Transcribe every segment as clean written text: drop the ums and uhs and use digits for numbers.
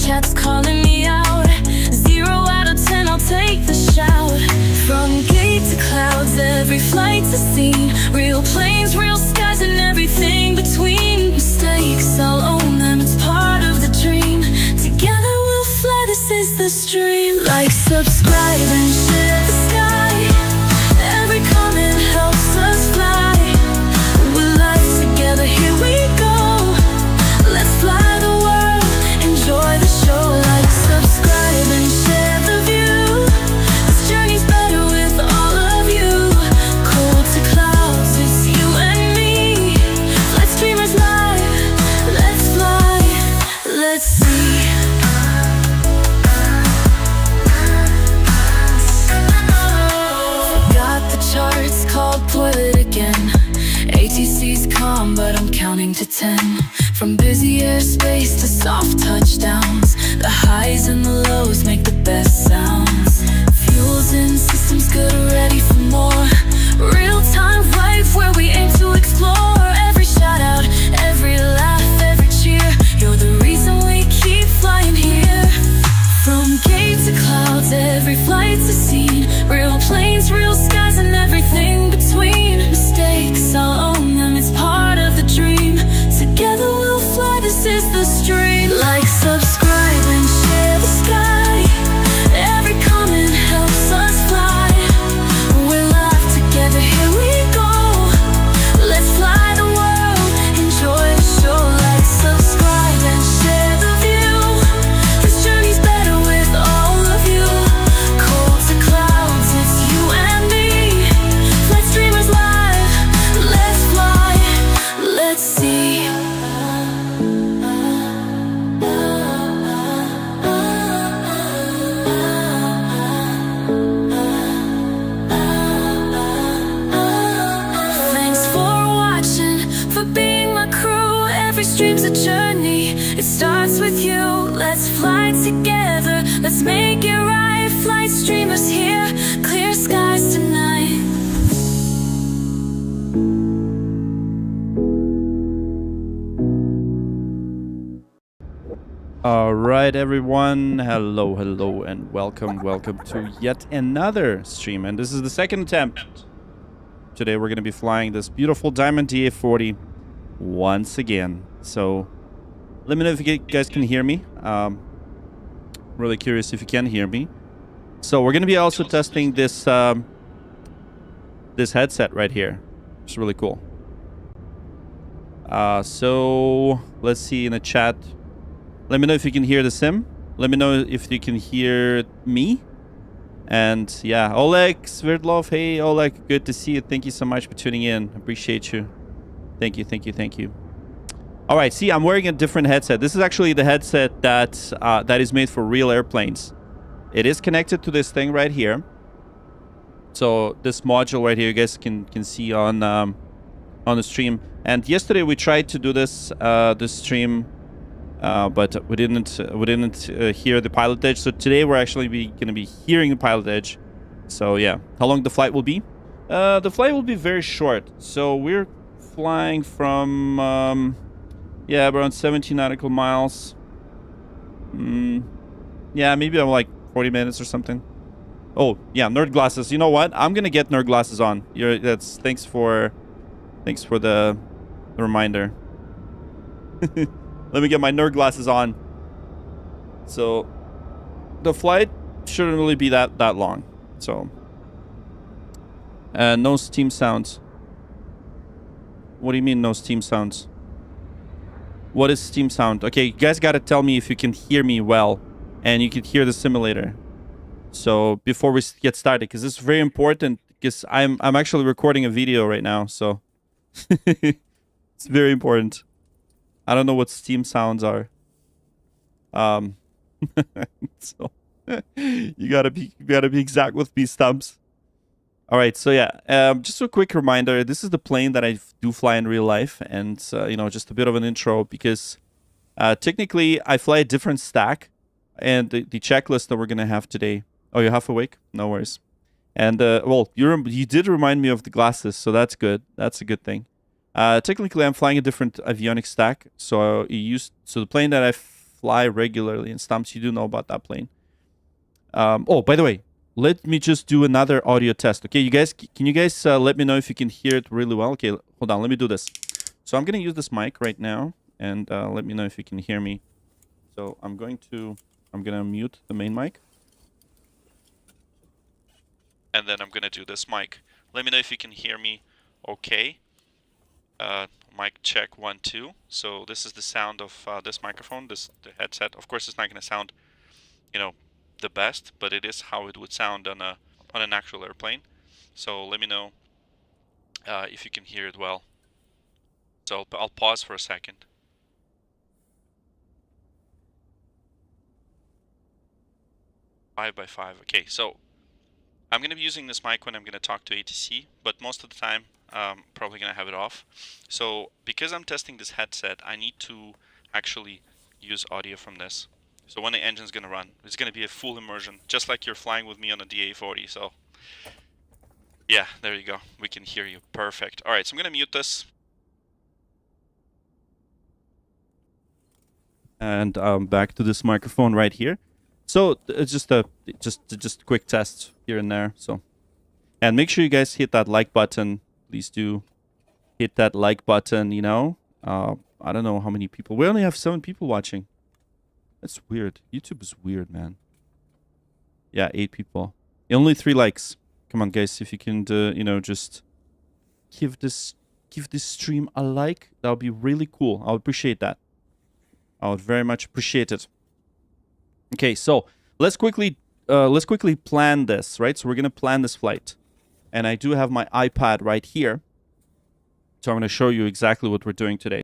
chat's calling me out. 0 out of 10, I'll take the shout. From gate to clouds, every flight's a scene. Real planes, real skies, and everything between. Mistakes, I'll own them, it's part of the dream. Together we'll fly, this is the stream. Like, subscribe, and share the sky. Every comment helps us fly. We're live together, here we go. Let's fly the world, enjoy the show. Like, subscribe, and share the view. This journey's better with all of you. Cold to clouds, it's you and me. Flight streamers live, let's fly, let's see. Got the charts called toilet again. ATC's calm, but I'm counting to 10. From busy airspace to soft touchdowns, the highs and the lows make the best sounds. Fuels in systems good, ready for more. Real time right where we aim to explore. Every shout out, every laugh, every cheer. You're the reason we keep flying here. From gate to clouds, every flight's a scene. Real planes, real skies, and everything between. Mistakes, I'll own them, it's part of the dream. Together we'll fly, this is the stream. Like, subscribe, and share the sky. Every comment helps us fly. We're live together, here we go. Let's fly the world, enjoy the show. Like, subscribe, and share the view. This journey's better with all of you. Cold to clouds, it's you and me. Flight streamers live, let's fly, let's see. Thanks for watching, for being my crew. Every stream's a journey, it starts with you. Let's fly together, let's make it right. Flight streamers here, clear skies tonight. All right, everyone. Hello, hello, and welcome to yet another stream. And this is the second attempt. Today, we're going to be flying this beautiful Diamond DA40 once again. So, let me know if you guys can hear me. Really curious if you can hear me. So, we're going to be also testing this this headset right here. It's really cool. So, let's see in the chat. Let me know if you can hear the sim. Let me know if you can hear me. And yeah, Oleg Sverdlov. Hey, Oleg. Good to see you. Thank you so much for tuning in. Appreciate you. Thank you, thank you, thank you. All right, see, I'm wearing a different headset. This is actually the headset that that is made for real airplanes. It is connected to this thing right here. So this module right here, you guys can see on the stream. And yesterday we tried to do this stream. But we didn't hear the PilotEdge. So today we're actually going to be hearing the PilotEdge. So yeah, how long the flight will be? The flight will be very short. So we're flying from yeah, around 17 nautical miles. Yeah, maybe like 40 minutes or something. Oh yeah, nerd glasses. You know what? I'm gonna get nerd glasses on. Thanks for the reminder. Let me get my nerd glasses on. So, the flight shouldn't really be that long. So, no steam sounds. What do you mean no steam sounds? What is steam sound? Okay, you guys gotta tell me if you can hear me well, and you can hear the simulator. So before we get started, because this is very important, because I'm actually recording a video right now, so it's very important. I don't know what steam sounds are. So you gotta be exact with me, Stubbs. All right, so yeah, just a quick reminder. This is the plane that I do fly in real life, and you know, just a bit of an intro because technically I fly a different stack, and the checklist that we're gonna have today. Oh, you're half awake? No worries. And well, you did remind me of the glasses, so that's good. That's a good thing. Technically, I'm flying a different avionics stack. So the plane that I fly regularly. And Stumps, you do know about that plane. Oh, by the way, let me just do another audio test. Okay, you guys, can you guys let me know if you can hear it really well? Okay, hold on, let me do this. So I'm gonna use this mic right now, and let me know if you can hear me. So I'm gonna mute the main mic, and then I'm gonna do this mic. Let me know if you can hear me. Okay. Mic check 1 2. So this is the sound of this microphone, the headset. Of course, it's not gonna sound, you know, the best, but it is how it would sound on an actual airplane. So let me know if you can hear it well. So I'll pause for a second. 5x5. Okay, so I'm going to be using this mic when I'm going to talk to ATC, but most of the time probably going to have it off. So because I'm testing this headset, I need to actually use audio from this. So when the engine's going to run, it's going to be a full immersion, just like you're flying with me on a DA40. So yeah, there you go. We can hear you. Perfect. All right, so I'm going to mute this. And back to this microphone right here. So it's just a quick test here and there. So, and make sure you guys hit that like button. Please do hit that like button. You know, I don't know how many people. We only have 7 people watching. That's weird. YouTube is weird, man. Yeah, 8 people. Only 3 likes. Come on, guys. If you can, you know, just give this stream a like, that would be really cool. I would appreciate that. I would very much appreciate it. Okay, so let's quickly plan this, right? So we're gonna plan this flight, and I do have my iPad right here, so I'm gonna show you exactly what we're doing today.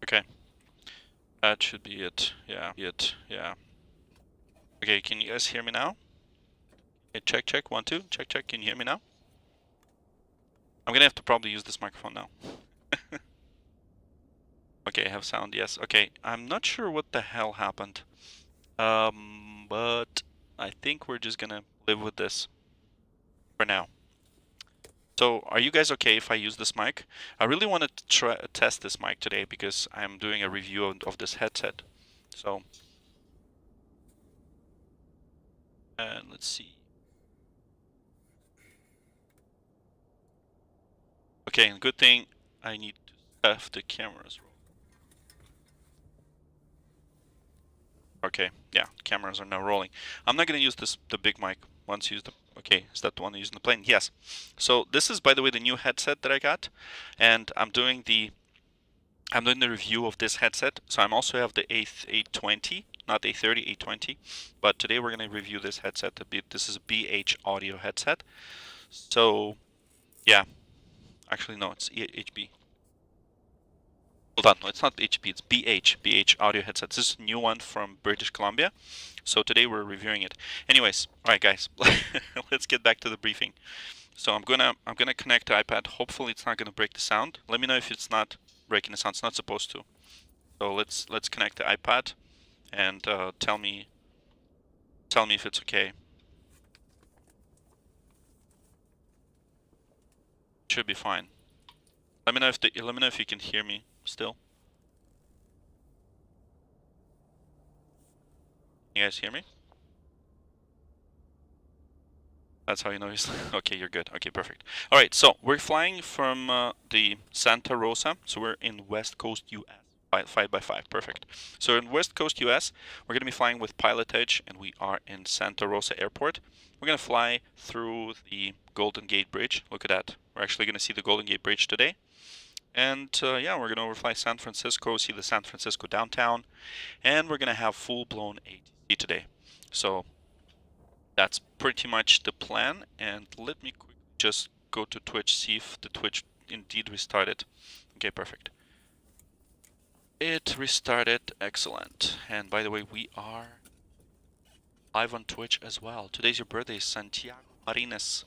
Okay. That should be it. Yeah. Yeah. Okay, can you guys hear me now? Okay, check, check. 1, 2. Check, check. Can you hear me now? I'm gonna have to probably use this microphone now. Okay, I have sound, yes. Okay, I'm not sure what the hell happened. But I think we're just gonna live with this for now. So, are you guys okay if I use this mic? I really want to test this mic today because I'm doing a review of this headset. So, and let's see. Okay, and good thing I need to have the cameras roll. Okay, yeah, cameras are now rolling. I'm not gonna use the big mic. Once used the okay, is that the one using the plane? Yes. So this is, by the way, the new headset that I got, and I'm doing the review of this headset. So I'm also have the A820, not A30, A20. But today we're gonna review this headset a bit. This is a BH audio headset. So yeah, actually no, it's HB. Hold on, no, it's not HP, it's BH audio headsets. This is a new one from British Columbia. So today we're reviewing it. Anyways, all right, guys, let's get back to the briefing. So I'm gonna connect the iPad. Hopefully, it's not gonna break the sound. Let me know if it's not breaking the sound. It's not supposed to. So let's connect the iPad and tell me if it's okay. Should be fine. Let me know if you can hear me still. You guys hear me? That's how you know he's okay. You're good. Okay, perfect. All right, so we're flying from the Santa Rosa. So we're in West Coast, US. 5x5, perfect. So in West Coast, US, we're gonna be flying with PilotEdge, and we are in Santa Rosa Airport. We're gonna fly through the Golden Gate Bridge. Look at that. We're actually gonna see the Golden Gate Bridge today. And yeah, we're gonna overfly San Francisco, see the San Francisco downtown, and we're gonna have full-blown ATC today. So that's pretty much the plan. And let me quickly just go to Twitch, see if the Twitch indeed restarted. Okay, perfect. It restarted, excellent. And by the way, we are live on Twitch as well. Today's your birthday, Santiago Marines.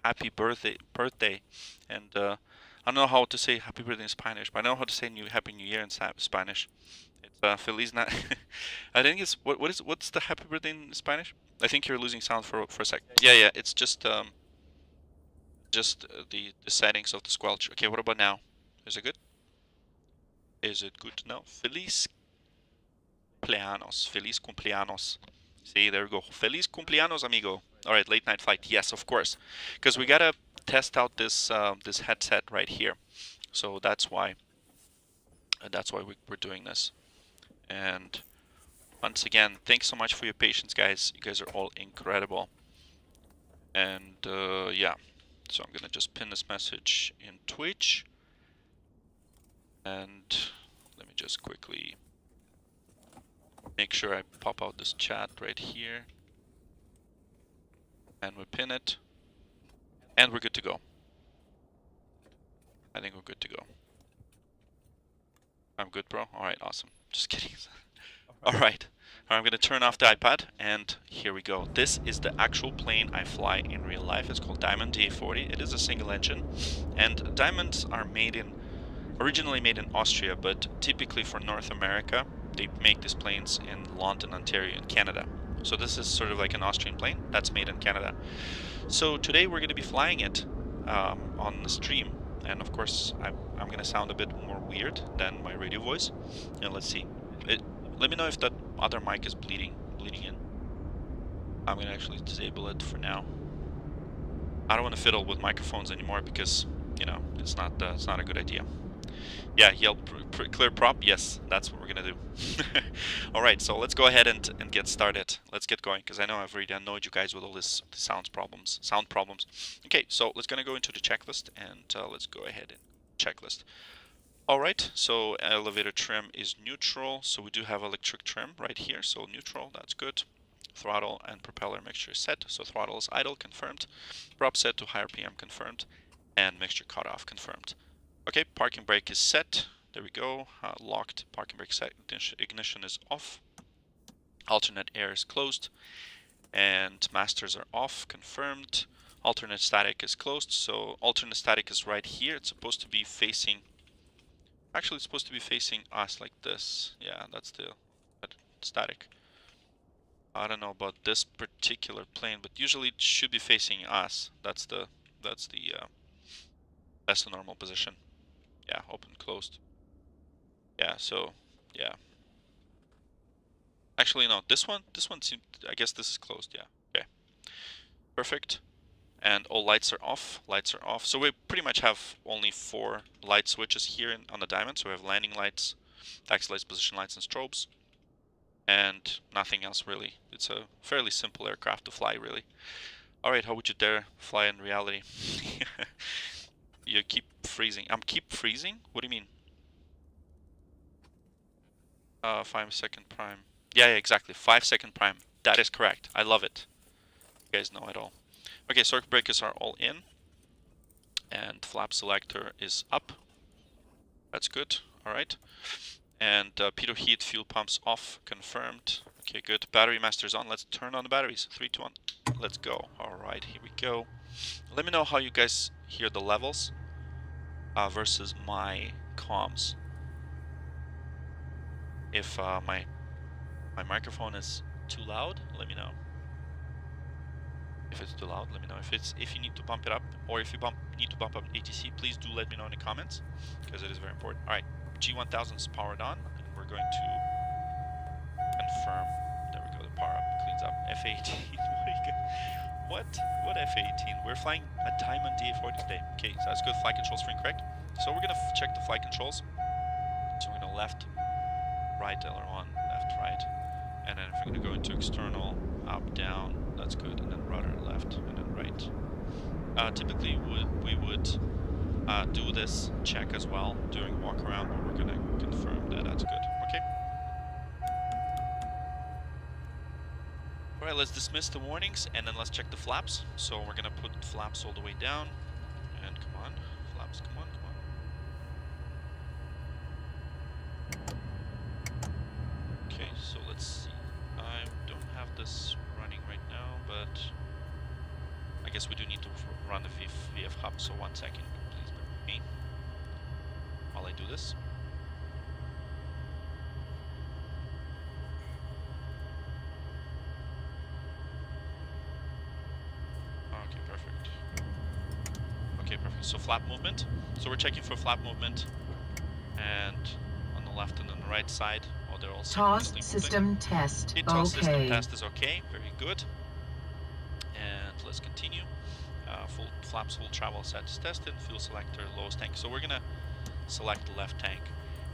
Happy birthday. And I don't know how to say happy birthday in Spanish, but I know how to say Happy New Year in Spanish. It's Feliz I think it's what's the happy birthday in Spanish? I think you're losing sound for a sec. Yeah, it's just the settings of the squelch. Okay, what about now? Is it good? Is it good to know? Feliz cumpleaños. Feliz cumpleaños. See, there we go. Feliz cumpleaños, amigo. All right, late night flight. Yes, of course, because we gotta test out this this headset right here. So that's why we're doing this. And once again, thanks so much for your patience, guys. You guys are all incredible. And yeah, so I'm gonna just pin this message in Twitch. And let me just quickly make sure I pop out this chat right here. And we pin it. And we're good to go. I think we're good to go. I'm good, bro. Alright, awesome. Just kidding. Alright. I'm going to turn off the iPad, and here we go. This is the actual plane I fly in real life. It's called Diamond DA40. It is a single engine, and Diamonds are originally made in Austria, but typically for North America, they make these planes in London, Ontario, and Canada. So this is sort of like an Austrian plane that's made in Canada. So today we're going to be flying it on the stream, and of course I'm going to sound a bit more weird than my radio voice. And let's see. Let me know if that other mic is bleeding in. I'm going to actually disable it for now. I don't want to fiddle with microphones anymore because, you know, it's not a good idea. Yeah, yell clear prop. Yes, that's what we're gonna do. All right, so let's go ahead and get started. Let's get going because I know I've already annoyed you guys with all this sound problems. Okay, so let's gonna go into the checklist and let's go ahead and checklist. All right, so elevator trim is neutral. So we do have electric trim right here. So neutral, that's good. Throttle and propeller mixture set. So throttle is idle, confirmed. Prop set to higher PM, confirmed. And mixture cutoff, confirmed. Okay, parking brake is set. There we go. Locked. Parking brake set. Ignition is off. Alternate air is closed. And masters are off. Confirmed. Alternate static is closed. So alternate static is right here. It's supposed to be facing... Actually, it's supposed to be facing us like this. Yeah, that's the static. I don't know about this particular plane, but usually it should be facing us. That's the normal position. Yeah, open, closed. Yeah, so yeah. Actually, no, this one seemed, I guess this is closed. Yeah, okay, perfect. And all lights are off. Lights are off. So we pretty much have only 4 light switches here on the Diamond. So we have landing lights, taxi lights, position lights, and strobes. And nothing else really. It's a fairly simple aircraft to fly, really. Alright, how would you dare fly in reality? You keep freezing. Keep freezing? What do you mean? 5-second prime. Yeah, exactly. 5-second prime. That is correct. I love it. You guys know it all. Okay, circuit breakers are all in. And flap selector is up. That's good. Alright. And pitot heat, fuel pumps off, confirmed. Okay, good. Battery master's on. Let's turn on the batteries. 3, 2, 1. Let's go. Alright, here we go. Let me know how you guys hear the levels versus my comms. If my microphone is too loud, let me know. If it's too loud, let me know. If you need to bump it up, or if you need to bump up ATC, please do let me know in the comments, because it is very important. Alright. G1000 is powered on, and we're going to confirm. There we go, the power up cleans up. F18, what F18? We're flying a Diamond DA40 today. Okay, so that's good. Flight controls for incorrect. So we're gonna check the flight controls. So we're gonna left, right, aileron, left, right, and then if we're gonna go into external, up, down, that's good, and then rudder, left, and then right. Typically, we would do this check as well during walk around, but we're gonna confirm that that's good. Okay. Alright, let's dismiss the warnings and then let's check the flaps. So we're gonna put flaps all the way down. And come on, flaps, come on, come on. Okay, so let's see. I don't have this running right now, but I guess we do need to run the VF hub, so 1 second. Me while I do this. Okay, perfect. Okay, perfect. So flap movement. So we're checking for flap movement, and on the left and on the right side, oh, they're all TOS system test. TOS system test is okay. Very good. And let's continue. Full flaps, full travel set is tested. Fuel selector, lowest tank. So we're gonna select the left tank.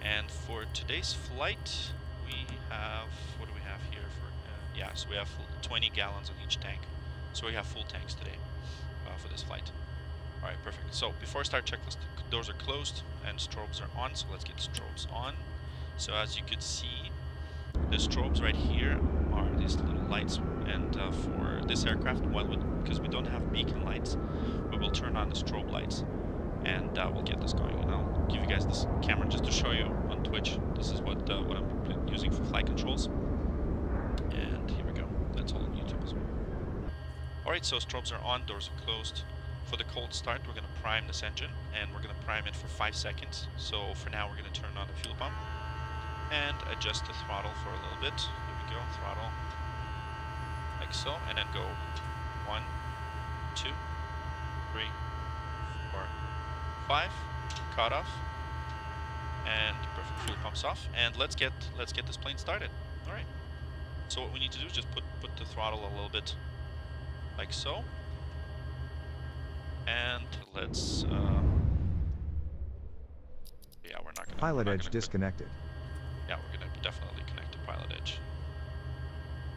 And for today's flight, we have, what do we have here for? Yeah, so we have 20 gallons on each tank. So we have full tanks today for this flight. All right, perfect. So before I start checklist, doors are closed and strobes are on. So let's get strobes on. So as you can see, the strobes right here are these little lights, and for this aircraft, because we don't have beacon lights, we will turn on the strobe lights, and we'll get this going. And I'll give you guys this camera just to show you on Twitch. This is what I'm using for flight controls. And here we go. That's all on YouTube as well. Alright, so strobes are on, doors are closed. For the cold start, we're going to prime this engine, and we're going to prime it for 5 seconds. So for now, we're going to turn on the fuel pump and adjust the throttle for a little bit. Here we go, throttle, like so, and then go 1, 2, 3, 4, 5, cut off, and perfect, fuel pumps off, and let's get this plane started. All right. So what we need to do is just put the throttle a little bit, like so, and let's. Yeah, we're not gonna. PilotEdge disconnected. Yeah, we're gonna definitely connect to PilotEdge.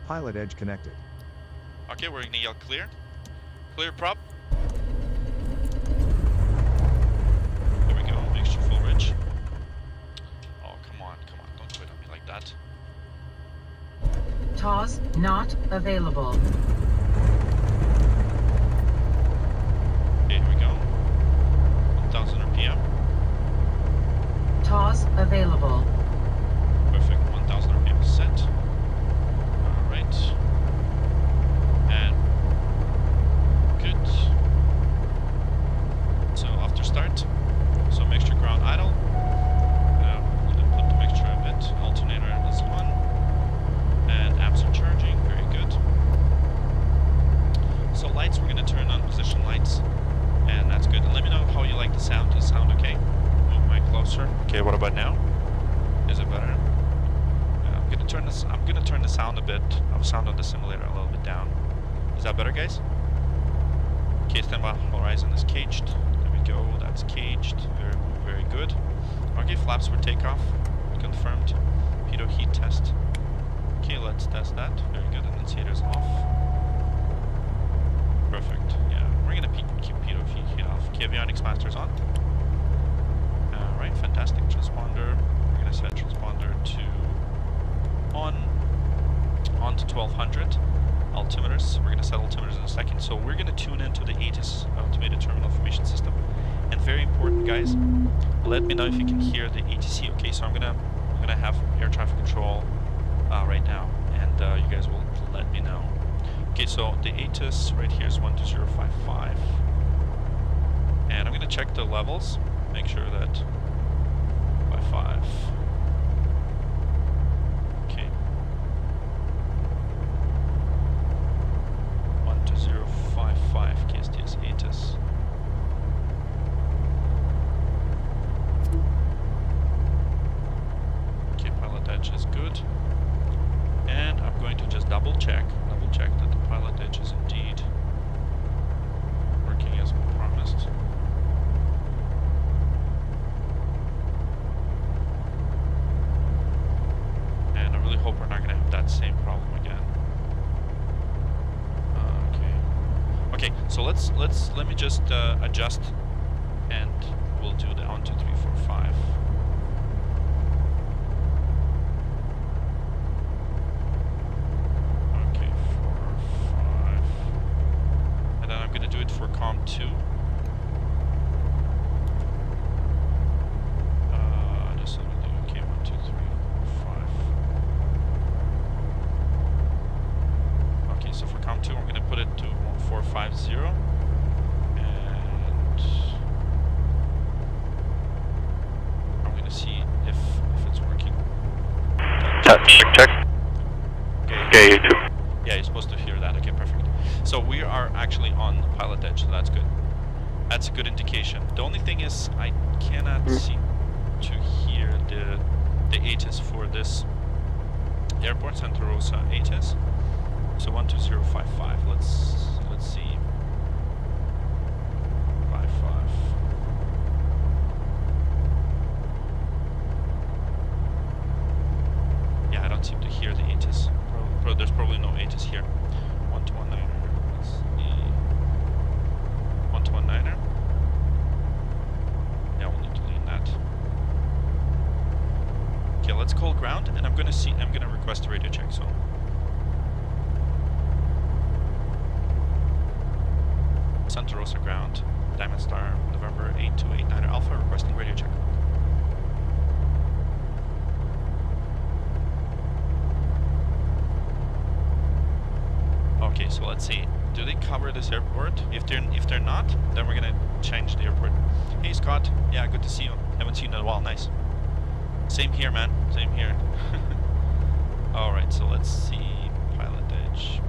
PilotEdge connected. Okay, we're gonna yell clear. Clear prop. There we go, mixture full ridge. Oh, come on, don't quit on me like that. TOS not available. Okay, here we go. 1000 RPM. COWS available. Perfect. 1000 RPM is set. Alright. And good. So after start, so mixture ground idle. I'm gonna put the mixture a bit. Alternator is on. And amps are charging. Very good. So lights, we're gonna turn on position lights. And that's good. And let me know how you like the sound. Does it sound okay? Move mic closer. Okay, what about now? Is it better? I'm gonna turn this. I'm gonna turn the sound a bit. Sound on the simulator a little bit down. Is that better, guys? Okay, standby horizon is caged. There we go. That's caged. Very good. Okay, flaps for takeoff. Confirmed. Pitot heat test. Okay, let's test that. Very good. Annunciators off. Perfect. Yeah, we're gonna keep pitot heat off. Okay, avionics masters on. Alright, fantastic. Transponder. We're gonna set transponder to on to 1200. Altimeters. We're gonna set altimeters in a second. So we're gonna tune into the ATIS, Automated Terminal Information System. And very important, guys, let me know if you can hear the ATC. Okay, so I'm gonna have air traffic control right now, and you guys will let me know. Okay, so the ATIS right here is 12055, and I'm gonna check the levels, make sure that 55. Okay. 12055 KSTS ATIS. Okay, PilotEdge is good. And I'm going to just double check that the PilotEdge is indeed working as promised. And I really hope we're not going to have that same problem again. Okay, so let me just adjust, and we'll do the 1, 2, 3, 4, 5. Okay, 4, 5, and then I'm gonna do it for COM 2. Just let me do. Okay, 1, 2, 3, 4, 5. Okay, so for COM 2, I'm gonna put it to 450, and I'm gonna see if it's working. Check. Okay, you too. Yeah, you're supposed to hear that. Okay, perfect. So we are actually on PilotEdge, so that's good. That's a good indication. The only thing is I cannot seem to hear the ATIS for this airport, Santa Rosa ATIS. So 12055. Let's see. 55. Yeah, I don't seem to hear the ATIS. There's probably no ATIS here. 1219er. Let's see. 1219er. Yeah, we'll need to lean that. Okay, let's call ground, and I'm gonna request a radio check. So. Santa Rosa ground, Diamond Star, November 8289 Alpha, requesting radio check. Okay, so let's see. Do they cover this airport? If they're not, then we're gonna change the airport. Hey Scott, yeah, good to see you. Haven't seen you in a while. Nice. Same here, man. Same here. All right, so let's see. PilotEdge.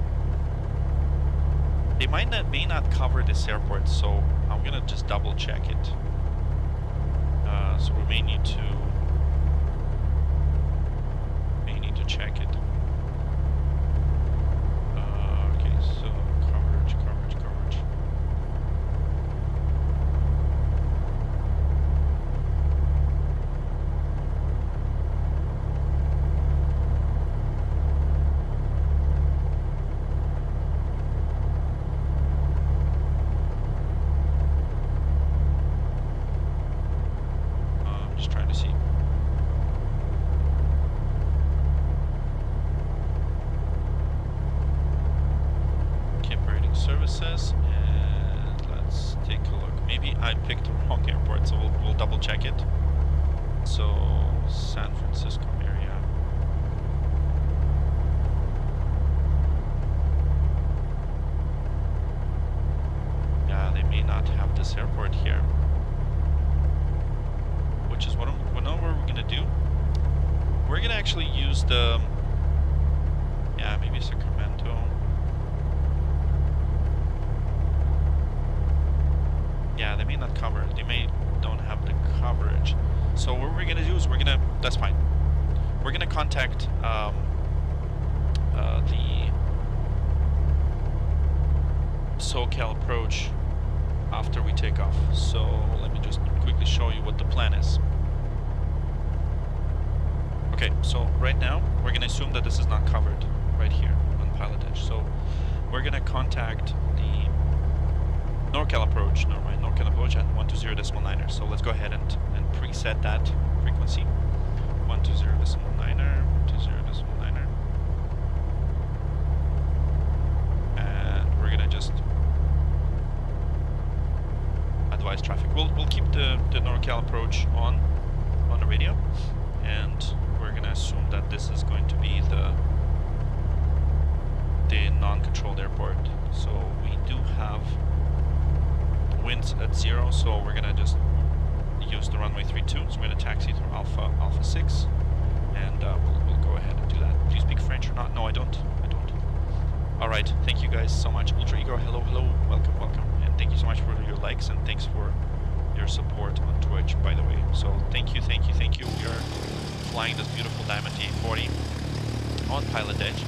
They may not cover this airport, so I'm gonna just double check it. So we may need to check it. Okay, so coverage. Just trying to see. Services, and let's take a look. Maybe I picked the wrong airport, so we'll double check it. So San Francisco area. Yeah, they may not have this airport here. Which is what we're gonna do. We're gonna actually use the, yeah, maybe Sacramento. Yeah, they may not cover. They may don't have the coverage. So what we're gonna do is that's fine. We're gonna contact the SoCal approach after we take off. So let me just quickly show you what the plan is. Okay, so right now we're gonna assume that this is not covered right here on PilotEdge. So we're gonna contact the NorCal approach, NorCal approach at 120.9er. So let's go ahead and preset that frequency. 120.9er, 120.9er. And we're gonna just advise traffic. We'll keep the NorCal approach on the radio, and we're gonna assume that this is going to be the non-controlled airport. So we do have winds at 0, so we're gonna just use the runway 32. So we're gonna taxi through Alpha 6, and we'll go ahead and do that. Do you speak French or not? No, I don't. All right, thank you guys so much. Ultra Ego, hello, welcome, and thank you so much for your likes, and thanks for your support on Twitch, by the way. So thank you. We are flying this beautiful Diamond DA40 on PilotEdge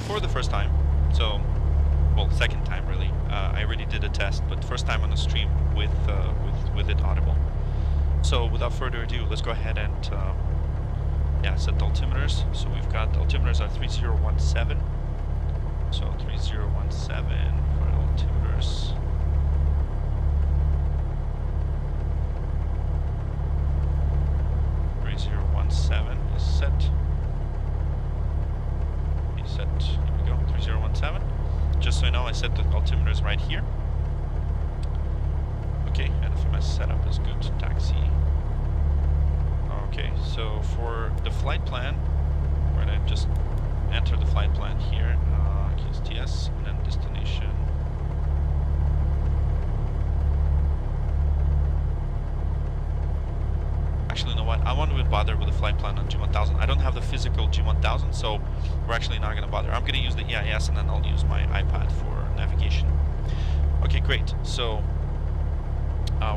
for the first time. So, well, second time really. I already did a test, but first time on the stream with it audible. So without further ado, let's go ahead and set the altimeters. So we've got the altimeters are 3017. So 3017 for altimeters. Is set. Here we go. 3017. Just so you know, I set the altimeters right here. Okay, MSFS setup is good. Taxi. Okay, so for the flight plan, we're gonna just enter the flight plan here. QSTS and then destination. Actually, you know what? I won't even bother with the flight plan on G1000. I don't have the physical G1000, so we're actually not going to bother. I'm going to use the EIS, and then I'll use my iPad for navigation. Okay, great. So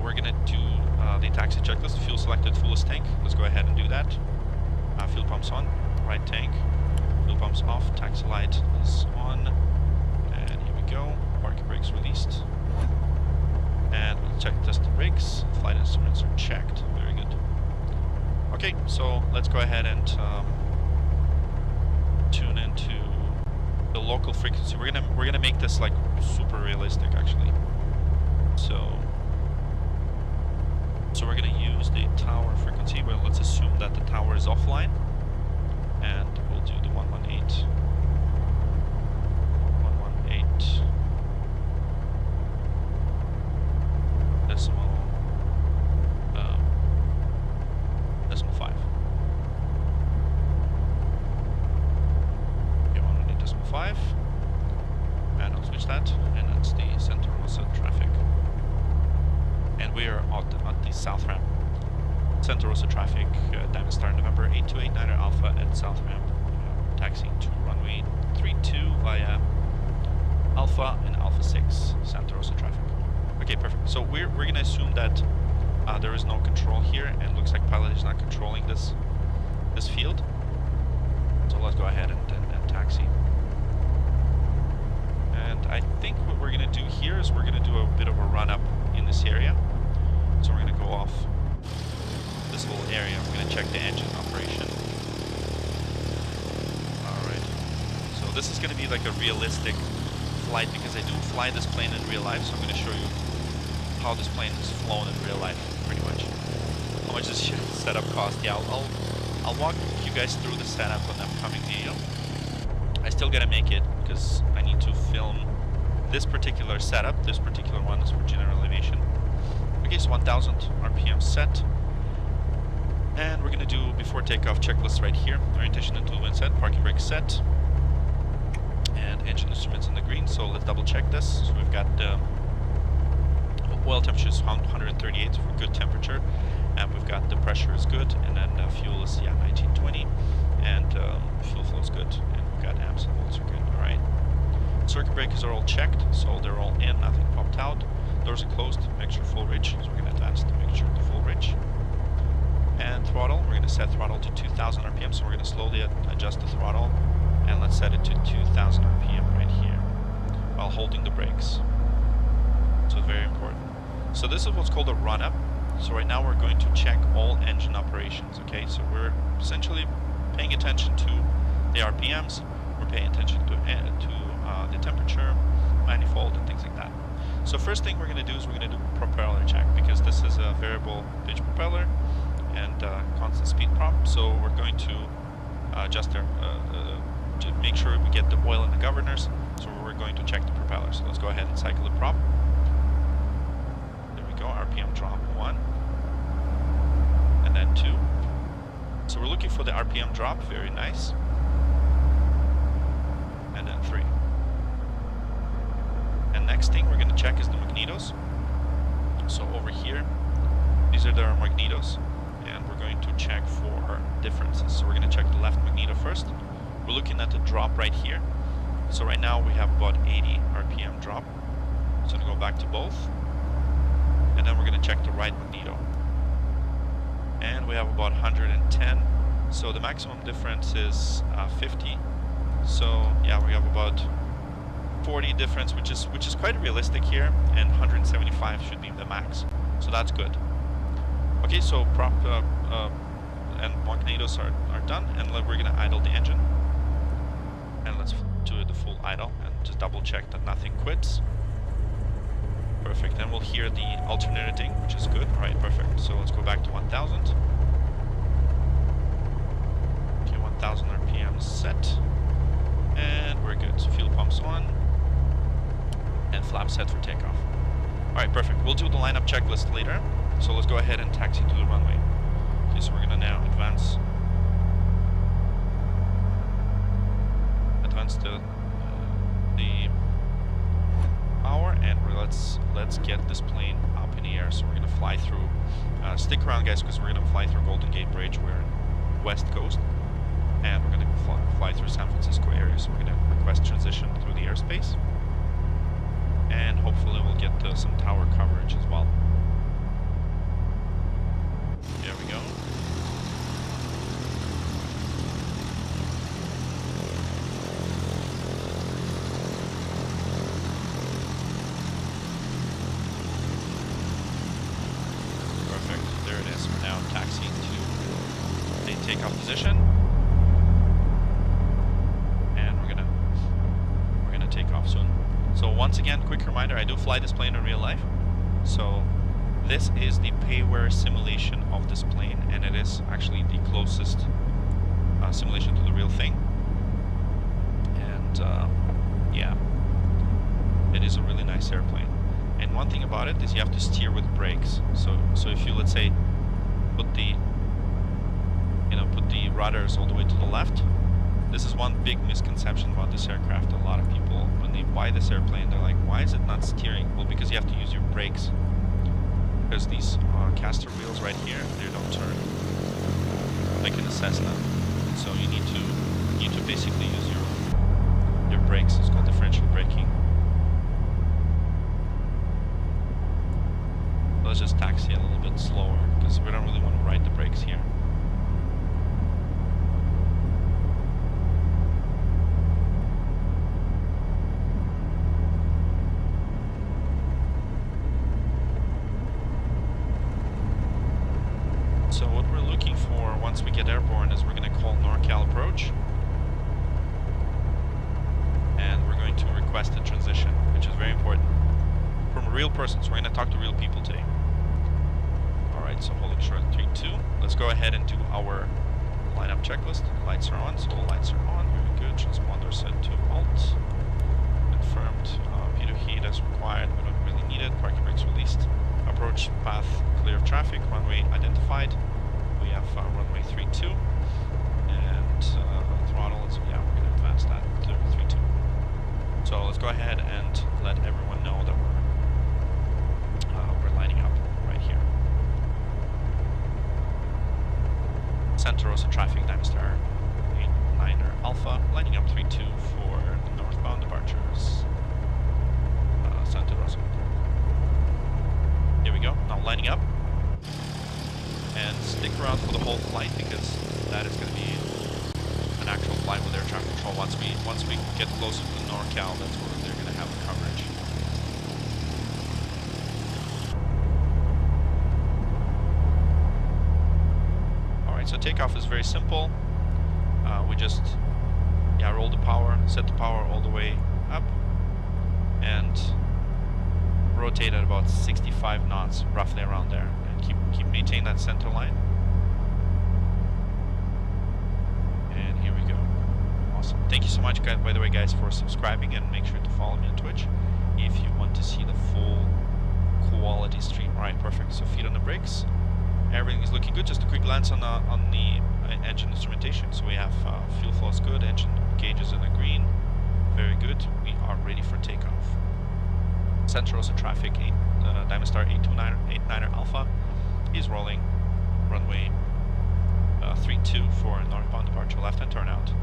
we're going to do the taxi checklist. Fuel selected, fullest tank. Let's go ahead and do that. Fuel pumps on, right tank. Fuel pumps off. Taxi light is on. And here we go. Parking brakes released. And we'll check test the brakes. Flight instruments are checked. Very good. Okay, so let's go ahead and tune into the local frequency. We're gonna make this like super realistic, actually. So we're gonna use the tower frequency. Well, let's assume that the tower is offline, and we'll do the 118. 118. Decimal 5. Okay, 118.5. And I'll switch that, and that's the Santa Rosa traffic. And we are at the south ramp. Santa Rosa traffic, Diamond Star November 8289er Alpha at south ramp. Taxiing to runway 32 via Alpha and Alpha 6, Santa Rosa traffic. Okay, perfect. So we're going to assume that there is no control here, and looks like pilot is not controlling this field. So let's go ahead and taxi. And I think what we're going to do here is we're going to do a bit of a run up in this area. So we're going to go off this little area. We're going to check the engine operation. Alright. So this is going to be like a realistic flight, because I do fly this plane in real life, so I'm going to show you how this plane is flown in real life, pretty much. How much this setup cost? Yeah, I'll walk you guys through the setup on the upcoming video. I still gotta make it, because I need to film this particular setup. This particular one is for general aviation. Okay, so 1000 RPM set. And we're gonna do before takeoff checklist right here. Orientation and tool wind set, parking brake set, and engine instruments in the green. So let's double check this. So we've got oil temperature is 138 for good temperature, and we've got the pressure is good, and then fuel is 1920, and fuel flow is good, and we've got amps and volts are good. All right. Circuit breakers are all checked, so they're all in, nothing popped out. Doors are closed, mixture full rich, so we're going to advance the mixture to full rich. And throttle, we're going to set throttle to 2000 RPM, so we're going to slowly adjust the throttle, and let's set it to 2000 RPM right here, while holding the brakes. So it's very important. So this is what's called a run-up. So right now we're going to check all engine operations, okay? So we're essentially paying attention to the RPMs, we're paying attention to the temperature, manifold, and things like that. So first thing we're going to do is we're going to do propeller check, because this is a variable pitch propeller and constant speed prop. So we're going to adjust our, to make sure we get the oil in the governors. So we're going to check the propeller. So let's go ahead and cycle the prop. There we go, RPM drop 1, and then 2. So we're looking for the RPM drop, very nice. And then 3. And next thing we're going to check is the magnetos. So over here, these are the magnetos, and we're going to check for differences. So we're going to check the left magneto first. We're looking at the drop right here. So right now we have about 80 RPM drop. So I'm going to go back to both, and then we're going to check the right magneto. And we have about 110. So the maximum difference is 50. So yeah, we have about 40 difference, which is quite realistic here, and 175 should be the max. So that's good. Okay, so prop and magnetos are done, and we're gonna idle the engine. And let's do the full idle and just double check that nothing quits. Perfect. Then we'll hear the alternating, which is good. All right, perfect. So let's go back to 1000. Okay, 1000 RPM set, and we're good. So fuel pumps on, and flap set for takeoff. All right, perfect. We'll do the lineup checklist later. So let's go ahead and taxi to the runway. Okay, so we're gonna now advance the power, and let's get this plane up in the air. So we're gonna fly through. Stick around, guys, because we're gonna fly through Golden Gate Bridge. We're in West Coast, and we're gonna fly through San Francisco area. So we're gonna request transition through the airspace, and hopefully we'll get some tower coverage as well. There we go. Perfect. There it is. We're now taxiing to the takeoff position, and we're gonna take off soon. So once again, quick reminder, I do fly this plane in real life. So this is the payware simulation of this plane, and it is actually the closest simulation to the real thing. And yeah, it is a really nice airplane. And one thing about it is you have to steer with brakes. So if you, let's say, put the rudders all the way to the left. This is one big misconception about this aircraft. A lot of people, when they buy this airplane, they're like, why is it not steering? Well, because you have to use your brakes. Because these caster wheels right here, they don't turn like in a Cessna. So you need to basically use your brakes. It's called differential braking. Let's just taxi a little bit slower, because we don't really want to ride the brakes here. So what we're looking for once we get airborne is we're going to call NorCal approach, and we're going to request a transition, which is very important, from a real person. So we're going to talk to real people today. Alright, so holding short 3, 2. Let's go ahead and do our lineup checklist. Lights are on, so all lights are on. Very good. Transponder set to alt. Confirmed. Pitot heat as required. We don't really need it. Parking brakes released. Approach path clear of traffic. Runway identified. We have ahead and let everyone know that we're lining up right here. Santa Rosa traffic, Diamond Star 89er Alpha, lining up 32 for the northbound departures. Santa Rosa. Here we go, now lining up. And stick around for the whole flight because that is going to be an actual flight with air traffic control. Once we get closer to the NorCal, that's where they're going to have the coverage. Alright, so takeoff is very simple. We just roll the power, set the power all the way up, and rotate at about 65 knots, roughly around there, and keep maintaining that center line. And here we go. Awesome. Thank you so much, guys, by the way, guys, for subscribing, and make sure to follow me on Twitch if you want to see the full quality stream. All right, perfect. So feet on the brakes. Everything is looking good. Just a quick glance on the engine instrumentation. So we have fuel flow is good, engine gauges in the green, very good. We are ready for takeoff. Santa Rosa traffic, Diamond Star 89er Alpha is rolling runway 32 for northbound departure, left-hand turnout.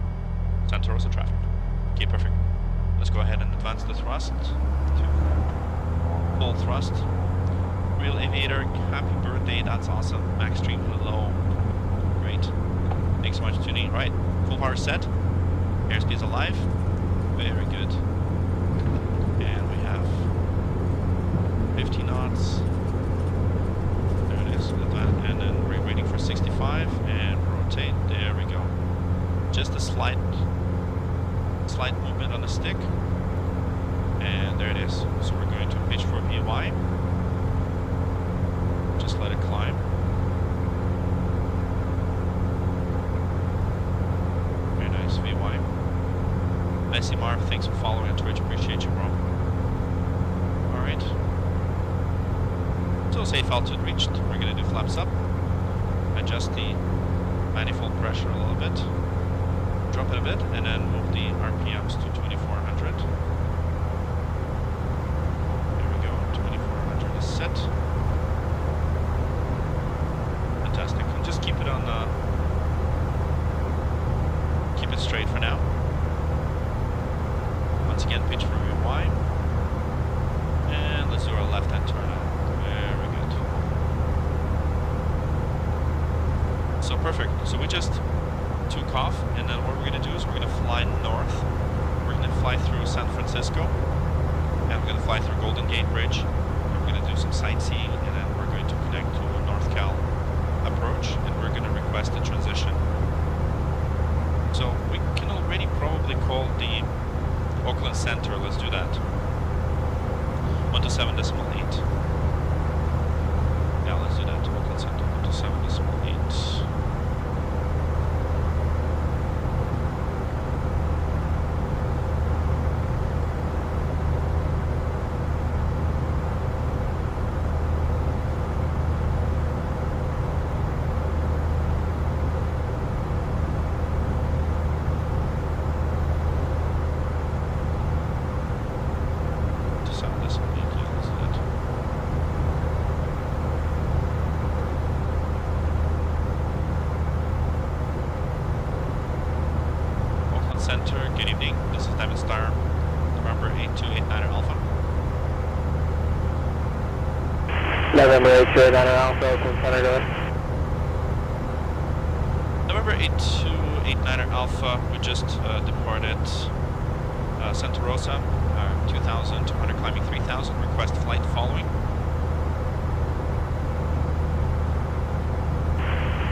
Santa Rosa traffic. Okay, perfect. Let's go ahead and advance the thrust to full thrust. Real Aviator, happy birthday, that's awesome. Max stream low. Great. Thanks so much for tuning in. Right, full power set. Airspeed's alive. Very good. And we have 50 knots. There it is. And then we're waiting for 65 and rotate. There we go. Just a slight movement on the stick. And there it is. So we're going to pitch for VY. Just let it climb. Very nice, VY. Nice, Marv. Thanks for following on Twitch. Appreciate you, bro. Alright. So safe altitude reached. We're going to do flaps up. Adjust the manifold pressure a little bit. Drop it a bit, and then move the RPMs to 2400. There we go. 2400 is set. Fantastic. And just keep it on keep it straight for now. Once again, pitch for VY. And let's do our left-hand turnout. Very good. So perfect. So we just took off, and then what we're going to do is we're going to fly north. We're going to fly through San Francisco, and we're going to fly through Golden Gate Bridge, and we're going to do some sightseeing, and then we're going to connect to a North Cal approach, and we're going to request a transition. So we can already probably call the Oakland Center. Let's do that. 127.8. Yeah, let's do that. Oakland Center 127.8. Center, good evening. This is Diamond Star, November 8289er Alpha. November 8289er Alpha, Oakland Center, go ahead. November 8289er Alpha, we just departed Santa Rosa, 2,200 climbing 3,000, request flight following.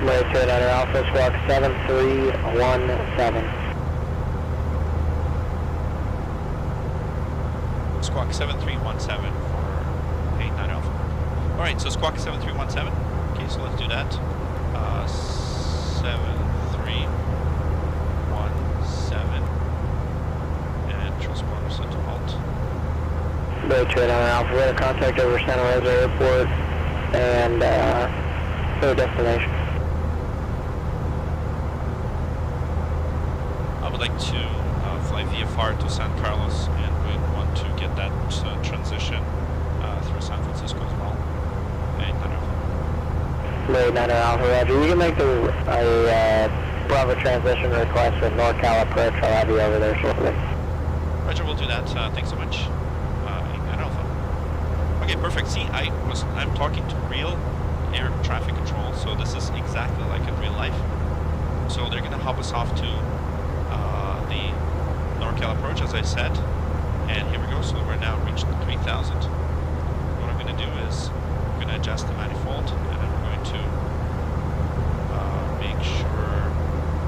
November 8289er Alpha, squawk 7317. Squawk 7317 for 89 Alpha. Alright, so squawk 7317. Okay, so let's do that. 7317. And transponder set to halt. November 8289er Alpha, we have contact over Santa Rosa Airport and no destination. I would like to fly VFR to San Carlos and wait 1 to get that transition through San Francisco as well. Okay, Late 9 Alpha, Roger. You can make a Bravo transition request for NorCal approach. I'll have you over there shortly. Roger, we'll do that. Thanks so much. 9 Alpha. Okay, perfect. See, I'm talking to real air traffic control, so this is exactly like in real life. So they're gonna hop us off to the NorCal approach, as I said, and here we go. So we're now reached 3,000. What I'm gonna do is I'm gonna adjust the manifold, and then we're going to make sure.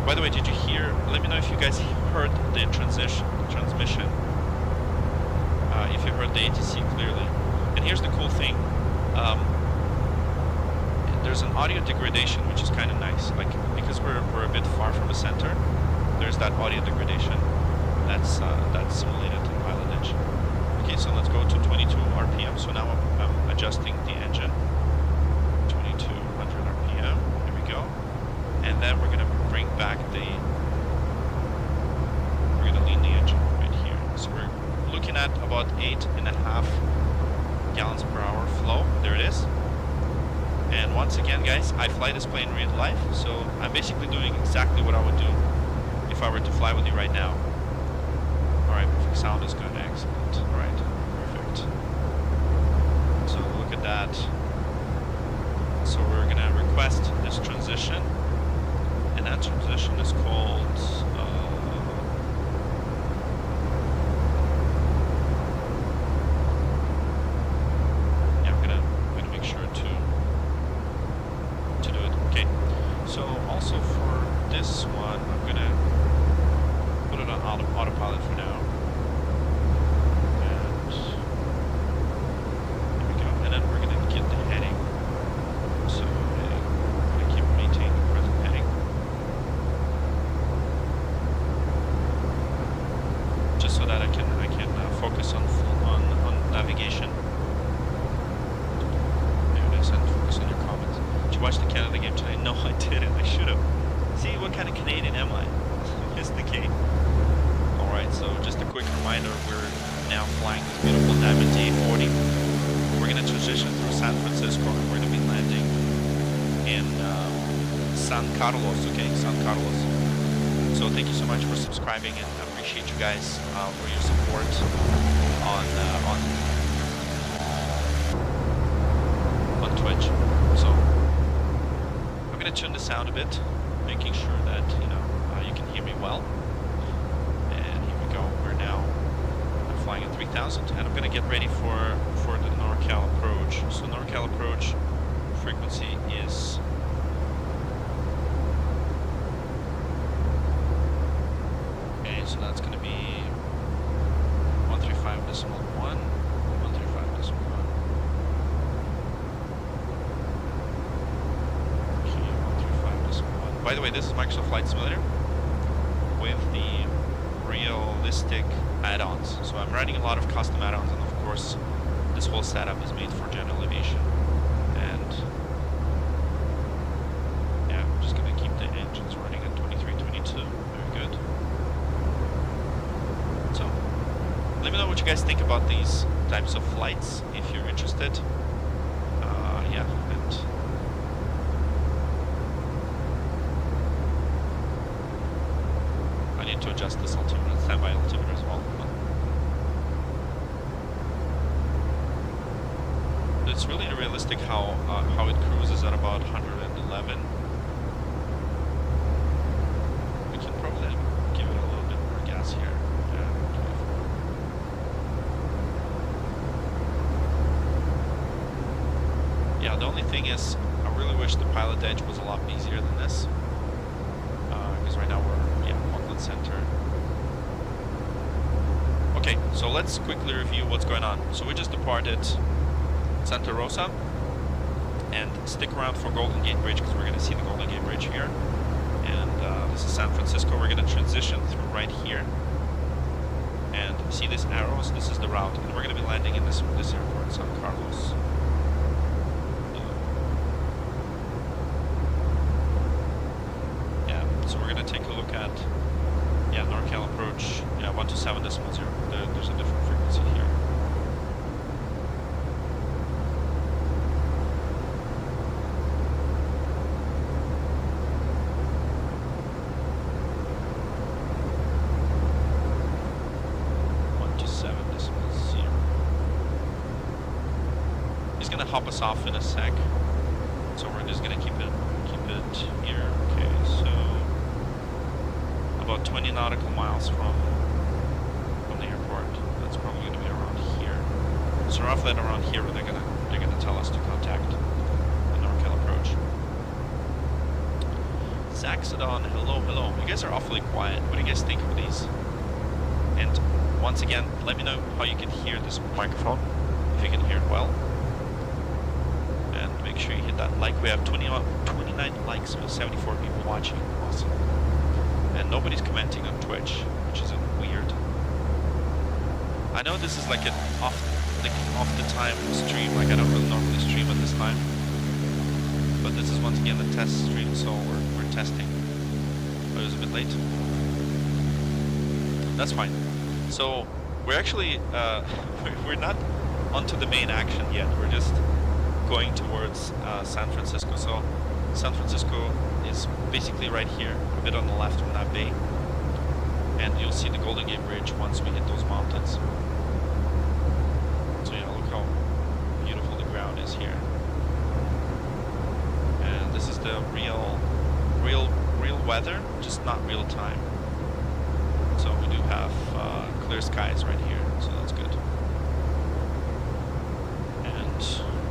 By the way, did you hear? Let me know if you guys heard the transmission. If you heard the ATC clearly. And here's the cool thing. There's an audio degradation, which is kind of nice. Like, because we're a bit far from the center, there's that audio degradation that's simulated in PilotEdge. Okay, so let's go to 22 RPM. So now I'm adjusting the engine. 2200 RPM. Here we go. And then we're gonna bring back we're gonna lean the engine right here. So we're looking at about 8.5 gallons per hour flow. There it is. And once again, guys, I fly this plane in real life, so I'm basically doing exactly what I would do if I were to fly with you right now. Alright, perfect. Sound is good. Excellent. Alright, perfect. So look at that. So we're going to request this transition, and that transition is called autopilot for now. And there we go. And then we're going to get the heading. So I'm going to keep maintaining the present heading. Just so that I can focus on navigation. There it is, and focus on your comments. Did you watch the Canada game tonight? No, I didn't. I should have. See, what kind of Canadian am I? Missed the game. Alright, so just a quick reminder, we're now flying this beautiful Diamond DA40. We're going to transition through San Francisco, and we're going to be landing in San Carlos, okay? San Carlos. So thank you so much for subscribing, and I appreciate you guys for your support on Twitch. So I'm going to tune the sound a bit, making sure that, you can hear me well. I'm flying at 3,000, and I'm gonna get ready for the NorCal approach. So NorCal approach frequency is okay. So that's gonna be 135.1, 135.1. Okay, 135.1. By the way, this is Microsoft Flight Simulator with the realistic add-ons. So I'm running a lot of custom add-ons, and of course this whole setup is made for general aviation. And yeah, I'm just gonna keep the engines running at 2322. Very good. So let me know what you guys think about these types of flights if you're interested. Yeah, and I need to adjust this altimeter, standby altimeter as well. It's really unrealistic how it cruises at about 111. We can probably give it a little bit more gas here. Yeah, 24. Yeah, the only thing is, I really wish the PilotEdge was a lot easier than this. Because right now we're Auckland Center. Okay, so let's quickly review what's going on. So we just departed Santa Rosa, and stick around for Golden Gate Bridge because we're going to see the Golden Gate Bridge here. And this is San Francisco. We're going to transition through right here. And see these arrows? This is the route, and we're going to be landing in this airport, San Carlos. Yeah, so we're going to take a look at NorCal approach. Yeah, 127.0. There's a different frequency see here. He's gonna hop us off in a sec, so we're just gonna keep it here. Okay, so about 20 nautical miles from the airport. That's probably gonna be around here. So roughly around here, where they're gonna tell us to contact the NorCal approach. Zaxodon, hello, hello. You guys are awfully quiet. What do you guys think of these? And once again, let me know how you can hear this microphone, if you can hear it well. And make sure you hit that like. We have 29 likes with 74 people watching. Awesome. And nobody's commenting on Twitch, which is weird. I know this is like an off the time stream, like I don't really normally stream at this time. But this is once again the test stream, so we're testing. But it was a bit late. That's fine. So we're actually we're not onto the main action yet. We're just going towards San Francisco. So San Francisco is basically right here, a bit on the left from that bay, and you'll see the Golden Gate Bridge once we hit those mountains. So yeah, look how beautiful the ground is here. And this is the real weather, just not real time. So we do have clear skies right here, so that's good. And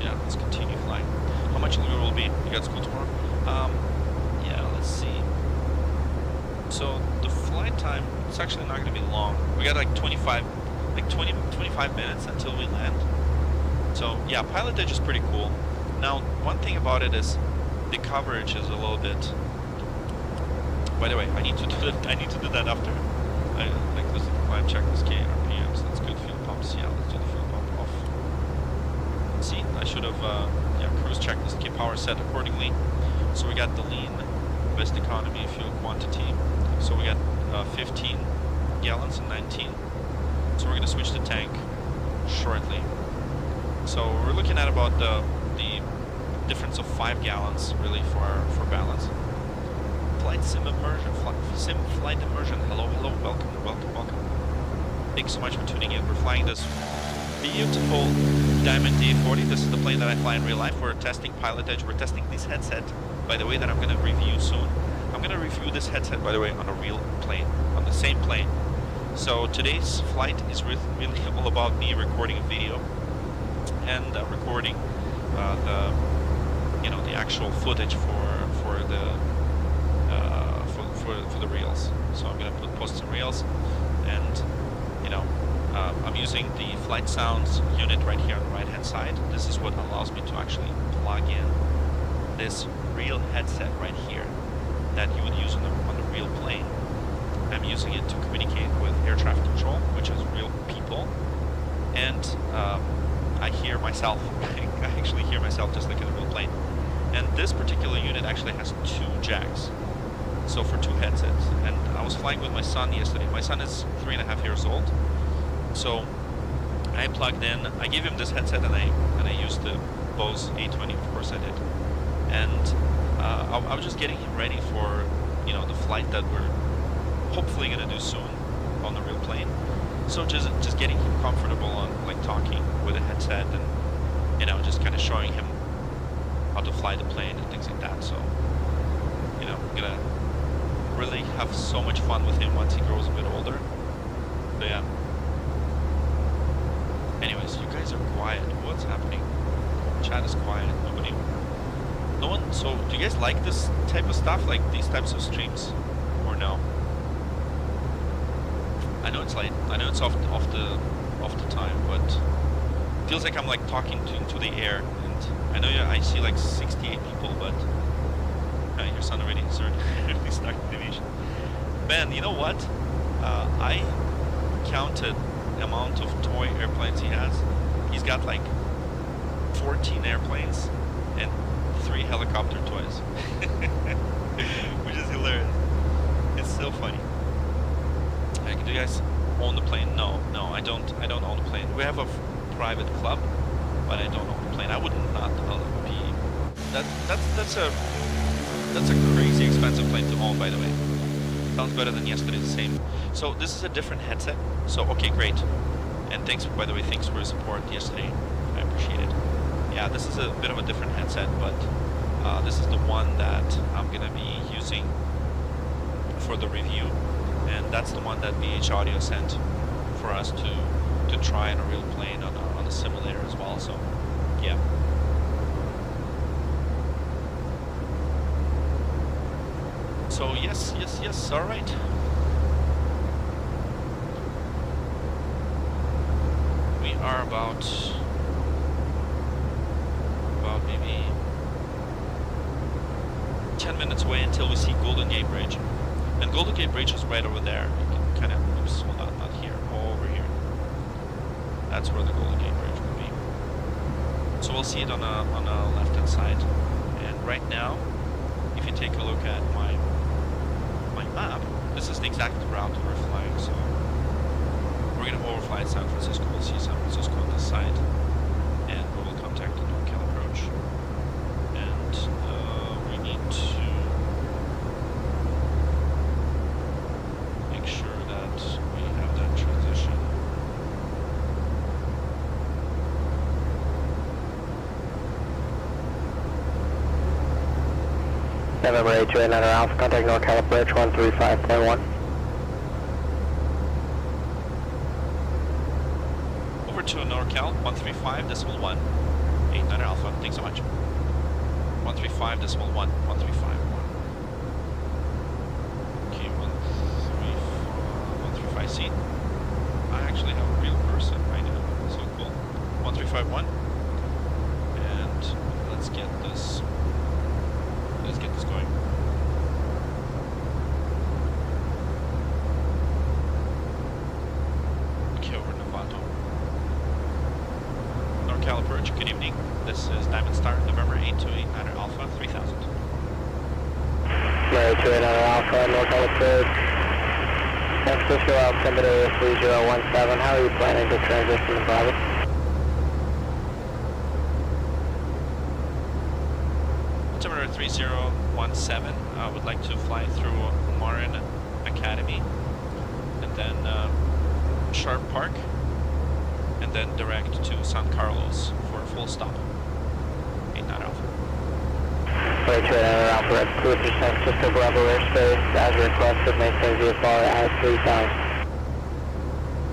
yeah, let's continue flying. How much longer will be? You got school tomorrow? Yeah, let's see. So the flight time, it's actually not going to be long. We got like 25 minutes until we land. So yeah, PilotEdge is pretty cool. Now, one thing about it is the coverage is a little bit. By the way, I need to do that after. Like this, climb checklist K RPMs. That's good. Fuel pumps. Yeah, let's do the fuel pump off. Let's see, I should have cruise checklist K power set accordingly. So we got the lean, best economy, fuel quantity. So we got 15 gallons and 19. So we're gonna switch the tank shortly. So we're looking at about the difference of 5 gallons really for balance. Flight sim immersion, flight immersion. Hello, hello, welcome. Thanks so much for tuning in. We're flying this beautiful Diamond DA40. This is the plane that I fly in real life. We're testing PilotEdge. We're testing this headset, by the way, that I'm going to review soon. I'm going to review this headset, by the way, on a real plane, on the same plane. So today's flight is really all about me recording a video and recording the actual footage for the reels. So I'm gonna post some reels, and I'm using the flight sounds unit right here on the right hand side. This is what allows me to actually plug in this real headset right here that you would use on the real plane. I'm using it to communicate with air traffic control, which is real people, and I hear myself. I actually hear myself just like in a real plane. And this particular unit actually has 2 jacks. So for 2 headsets. And I was flying with my son yesterday. My son is 3.5 years old. So I plugged in, I gave him this headset, and I used the Bose A20, of course I did. And I was just getting him ready for the flight that we're hopefully gonna do soon on the real plane. So just getting him comfortable on like talking with a headset, and just kind of showing him how to fly the plane and things like that. So I'm gonna really have so much fun with him once he grows a bit older. But yeah. Anyways, you guys are quiet. What's happening? Chat is quiet. No one. So do you guys like this type of stuff, like these types of streams, or no? I know it's late. I know it's off the time, but it feels like I'm like talking to the air. And I know I see like 68 people, but your son already started aviation. Ben, you know what? I counted the amount of toy airplanes he has. He's got like 14 airplanes and 3 helicopter toys, which is hilarious. It's so funny. Do you guys own the plane? No, I don't own a plane. We have a private club, but I don't own a plane. I would not be. That's a crazy expensive plane to own, by the way. Sounds better than yesterday. The same. So this is a different headset. So okay, great. And thanks, by the way, thanks for your support yesterday. I appreciate it. Yeah, this is a bit of a different headset, but this is the one that I'm gonna be using for the review, and that's the one that BH Audio sent for us to try on a real plane on a simulator as well. So yeah. So yes, all right. We are about maybe 10 minutes away until we see Golden Gate Bridge. And Golden Gate Bridge is right over there. You can kind of, oops, hold on, not here, over here. That's where the Golden Gate Bridge will be. So we'll see it on a left-hand side. And right now, if you take a look at my map, this is the exact route we're flying. So we're going to overfly San Francisco. We'll see San Francisco on this side, and we will contact the NorCal approach. And we need to make sure that we have that transition. November 828 Alpha, contact NorCal approach 135.1. Over to NorCal 135.1. 89 Alpha, thanks so much. 135.1, 135.1. Okay, 135C. I actually have a real person right now, so cool. 135.1. And let's get this going. Okay, over Novato. NorCal approach, good evening. This is Diamond Star, November 828 Alpha 3000. 828 Alpha, NorCal approach. San Francisco altimeter 3017. How are you planning to transition to Bravo? Altimeter 3017. I would like to fly through Marin Academy, and then Sharp Park, and then direct to San Carlos for a full stop. 89 Alpha. 828 Alpha, red clear for San Francisco Bravo airspace. As requested, maintain VFR at 3000.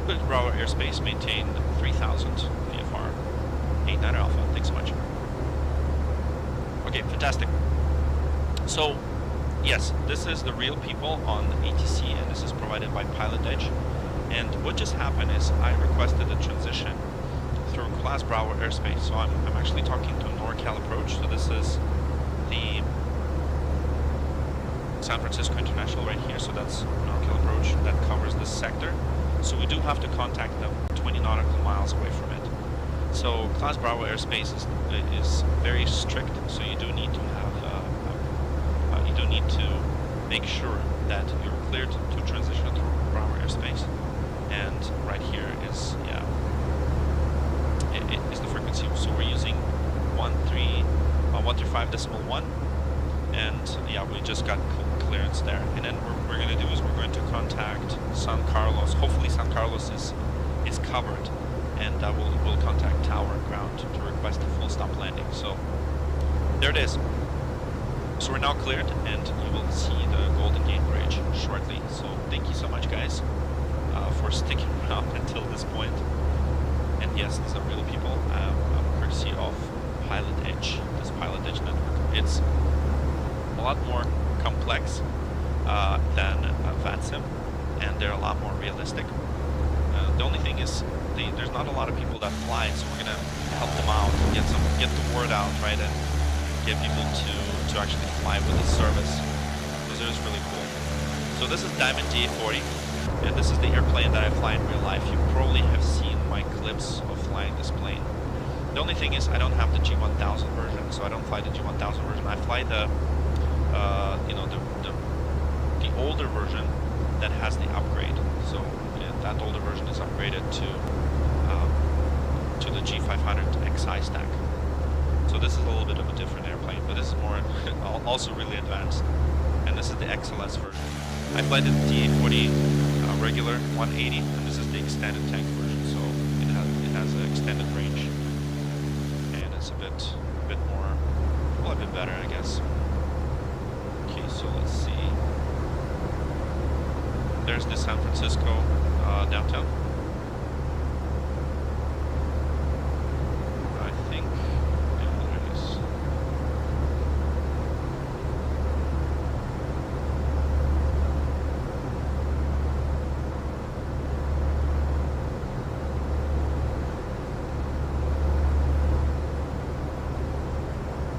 Good, Bravo airspace, maintain 3000 VFR. 89 Alpha, thanks so much. Okay, fantastic. So, yes, this is the real people on the ATC, and this is provided by PilotEdge. And what just happened is I requested a transition through Class Bravo airspace. So I'm actually talking to NorCal approach. So this is the San Francisco International right here. So that's NorCal approach that covers this sector. So we do have to contact them 20 nautical miles away from it. So Class Bravo airspace is very strict. So you do need to have make sure that you're cleared to transition through Bravo airspace. And right here is, yeah, it is the frequency. So we're using 135.1, and yeah, we just got clearance there. And then what we're going to do is we're going to contact San Carlos. Hopefully San Carlos is covered, and we'll contact Tower and Ground to request a full stop landing. So there it is. So we're now cleared, and you will see the Golden Gate Bridge shortly. So thank you so much, guys, for sticking around until this point. And yes, these are real people. Courtesy of PilotEdge, this PilotEdge network. It's a lot more complex than VATSIM, and they're a lot more realistic. The only thing is, there's not a lot of people that fly, so we're gonna help them out, get the word out, right, and get people to actually fly with this service, because it is really cool. So this is Diamond DA40, and this is the airplane that I fly in real life. You probably have seen my clips of flying this plane. The only thing is I don't have the G1000 version, so I don't fly the G1000 version. I fly the older version that has the upgrade. So that older version is upgraded to the G500 XI stack. So this is a little bit of a different airplane, but this is more also really advanced. And this is the XLS version. I fly the DA40 regular 180, and this is the extended tank version, so it has an extended range, and it's a bit more, well, a bit better, I guess. Okay, so let's see. There's the San Francisco downtown. I think, yeah, there it is.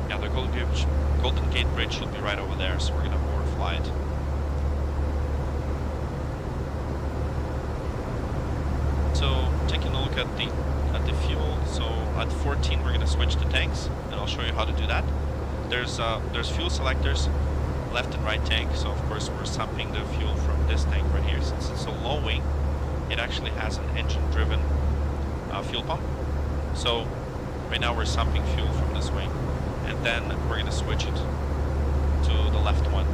Yeah, the Golden Gate Bridge should be right over there, so we're gonna overfly it. So taking a look at the fuel, so at 14 we're gonna switch to tanks, and I'll show you how to do that. There's fuel selectors, left and right tank. So of course we're sumping the fuel from this tank right here. Since it's a low wing, it actually has an engine-driven fuel pump. So right now we're sumping fuel from this wing, and then we're gonna switch it to the left one.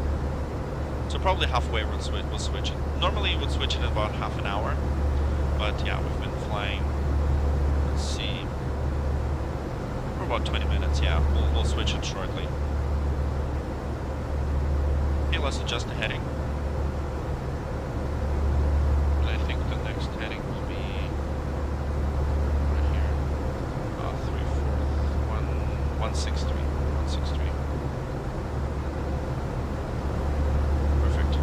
So probably halfway we'll switch it. Normally you would switch it in about half an hour. But yeah, we've been flying, let's see, for about 20 minutes, yeah, we'll switch it shortly. Okay, let's adjust the heading. And I think the next heading will be right here, 163. Perfect.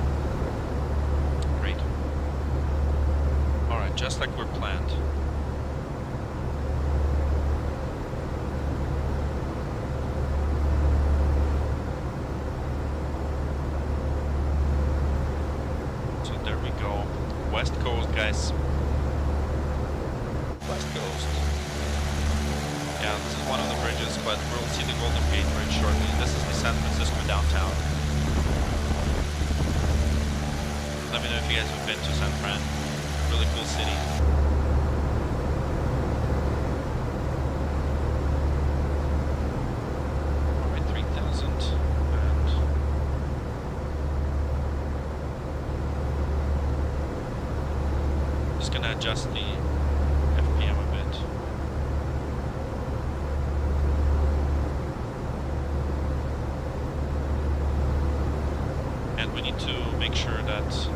Great. Alright, just like we're planned. So there we go. West Coast, guys. West Coast. Yeah, this is one of the bridges, but we'll see the Golden Gate Bridge shortly. This is the San Francisco downtown. Let me know if you guys have been to San Fran. Really cool city. Alright, 3,000 and just gonna adjust the FPM a bit. And we need to make sure that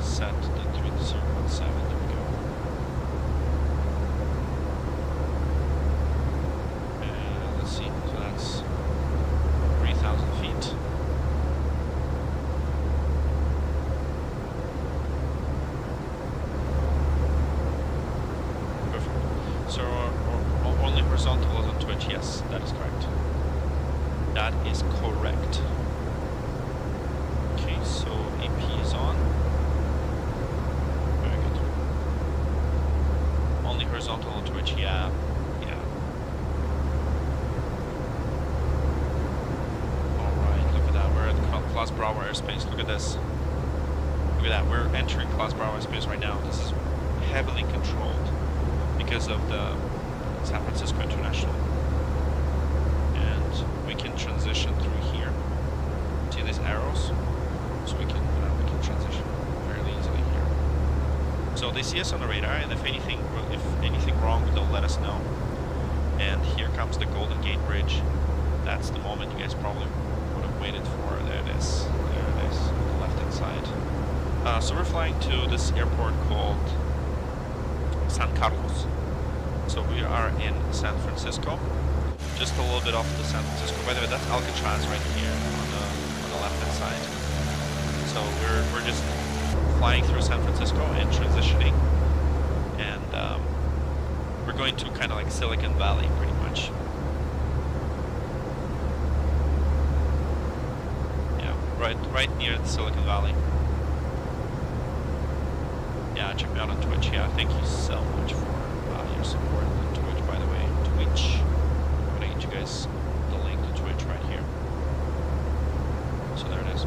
set the 3017, there we go. And let's see, so that's 3,000 feet. Perfect. So only horizontal is on Twitch, yes, that is correct. That is correct. Okay, so AP is on. Horizontal on Twitch, yeah. Alright, look at that. We're at Class Bravo airspace. Look at this. Look at that. We're entering Class Bravo airspace right now. This is heavily controlled because of the San Francisco International. And we can transition through here. See these arrows? So we can transition fairly easily here. So they see us on the radar, and if anything wrong, they'll let us know. And here comes the Golden Gate Bridge. That's the moment you guys probably would have waited for. There it is. There it is, on the left-hand side. So we're flying to this airport called San Carlos. So we are in San Francisco, just a little bit off the San Francisco. By the way, that's Alcatraz right here on the left-hand side. So we're just flying through San Francisco and transitioning, and we're going to kind of like Silicon Valley pretty much. Yeah, right near the Silicon Valley. Yeah, check me out on Twitch. Yeah, thank you so much for your support on Twitch, by the way. Twitch. I'm gonna get you guys the link to Twitch right here. So there it is.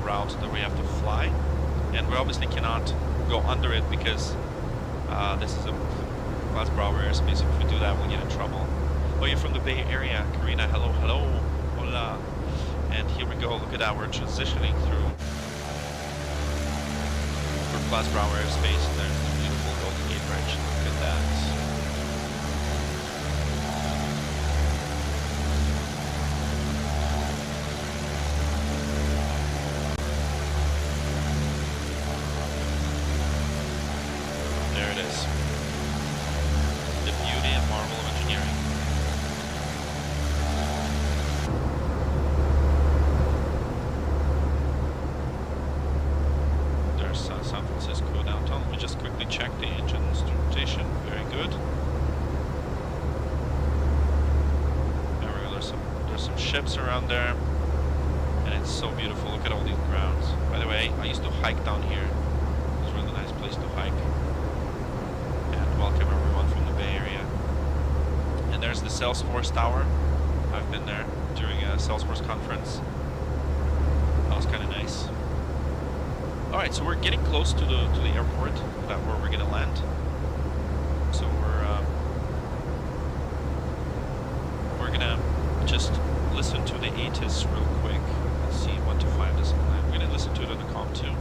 route that we have to fly, and we obviously cannot go under it because this is a Class Bravo airspace. If we do that, we'll get in trouble. Oh, you're from the Bay Area, Karina. Hello, hello, hola. And here we go. Look at that. We're transitioning through Class Bravo airspace. There's the beautiful Golden Gate Bridge. Look at that. There it is. The beauty and marvel of engineering. There's San Francisco downtown. Let me just quickly check the engine instrumentation. Very good. There we go. There's some ships around there, and it's so beautiful. Look at all these grounds. By the way, I used to hike down here. It's a really nice place to hike. And welcome everyone from the Bay Area. And there's the Salesforce Tower. I've been there during a Salesforce conference. That was kind of nice. All right, so we're getting close to the airport, where we're gonna land. So we're gonna just listen to the ATIS real quick. Let's see, 125 is. We're gonna listen to it on the comm too.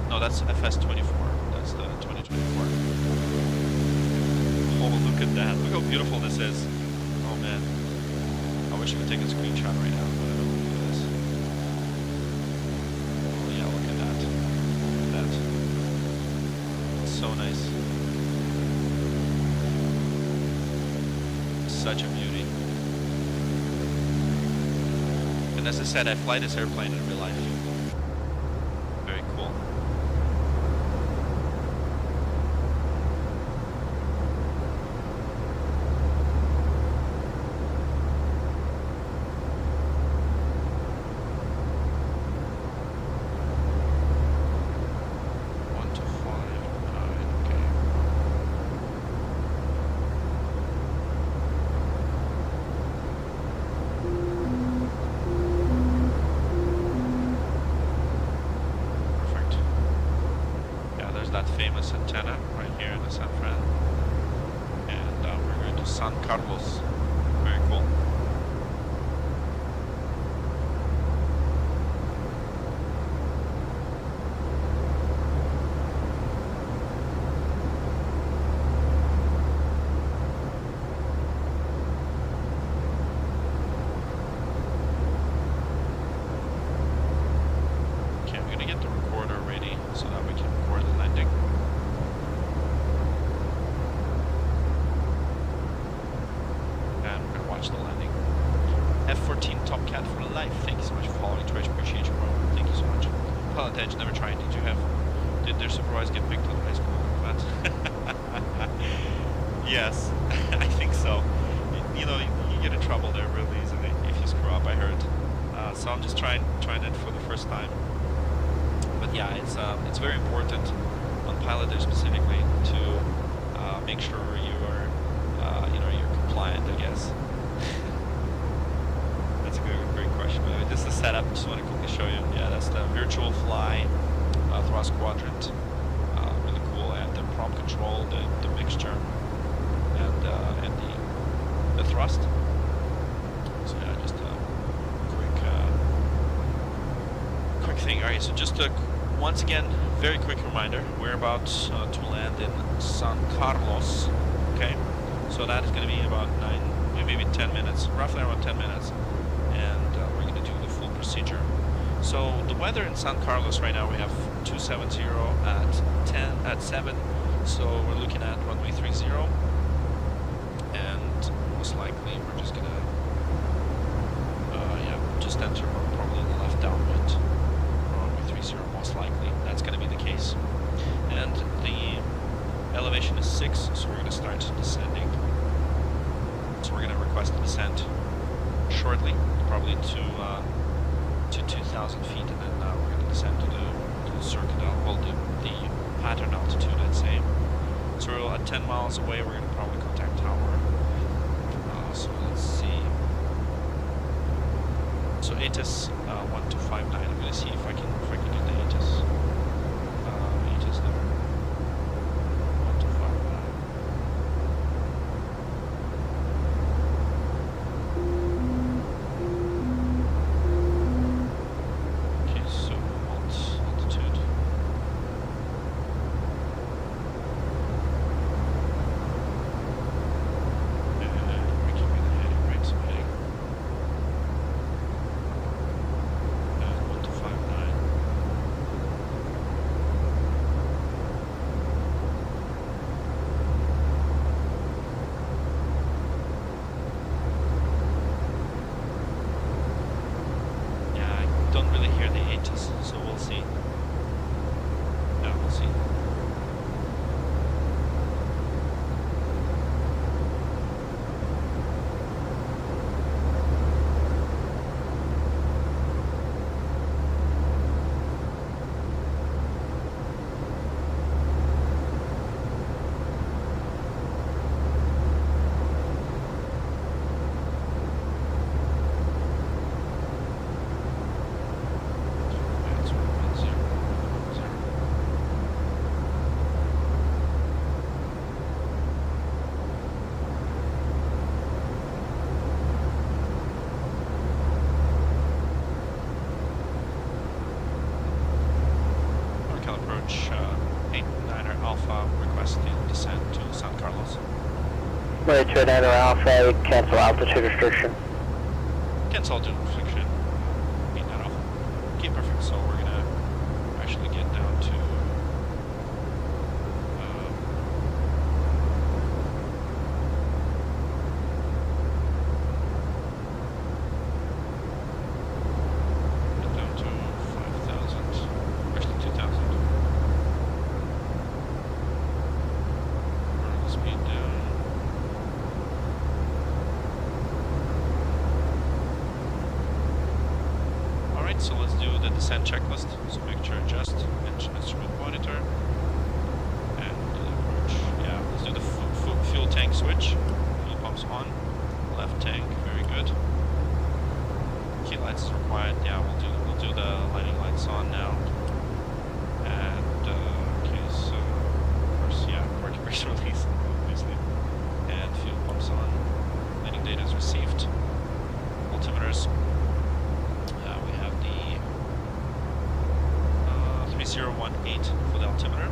No, that's FS24. That's the 2024. Oh, look at that. Look how beautiful this is. Oh, man. I wish I could take a screenshot right now, but I don't want to do this. Oh, yeah, look at that. Look at that. It's so nice. Such a beauty. And as I said, I fly this airplane in real life. Very cool. Famous antenna right here in the San Fran, and we're going to San Carlos. Very cool. Okay, I'm gonna get the recorder ready so that we can record the landing. The landing. F14 Top Cat for life. Thank you so much for following Twitch. Appreciate you, bro. Thank you so much. PilotEdge, never tried. Did their supervisor get picked on high school? But yes, I think so. You know, you get in trouble there really easily if you screw up. I heard. So I'm just trying it for the first time. But yeah, it's very important on PilotEdge specifically to make sure you are you're compliant, I guess. That's a great question. But this is the setup. Just want to quickly show you. Yeah, that's the virtual fly thrust quadrant. Really cool. And the prompt control, the mixture, and the thrust. So yeah, just a quick thing. All right. So just once again, very quick reminder. We're about to land in San Carlos. Okay. So that is going to be about maybe 10 minutes, roughly around 10 minutes, and we're going to do the full procedure. So the weather in San Carlos right now, we have 270 at 7, so we're looking at runway 30, and most likely we're just going to just enter probably 2,000 feet, and then we're going to descend to the circuit, well, the pattern altitude, I'd say. So we're at 10 miles away, we're going to probably contact tower. So let's see. So ATIS 1259, I'm going to see if I can get the ATIS. ATIS there. 1259. Okay, so altitude. And we can get the heading, right? So heading. And 1259. Yeah, I don't really hear the Aegis, so we'll see. Yeah, we'll see. That's 110. Norcal approach 89er Alpha, requesting descent to San Carlos. Ready to enter Alpha, cancel altitude restriction. Cancel altitude restriction. 89 Alpha. Okay, perfect. So we're gonna actually get down to get down to 5,000. Actually 2,000. Burn the speed down. Alright, so let's do the descent checklist. So make sure adjust, instrument monitor, and the approach. Yeah, let's do the fuel tank switch. Fuel pumps on. Left tank, very good. Key lights is required. Yeah, we'll do the lighting lights on now. And okay, so of course, yeah, parking brakes release, obviously. And fuel pumps on. Landing data is received. Altimeters. We have the 3018 for the altimeter.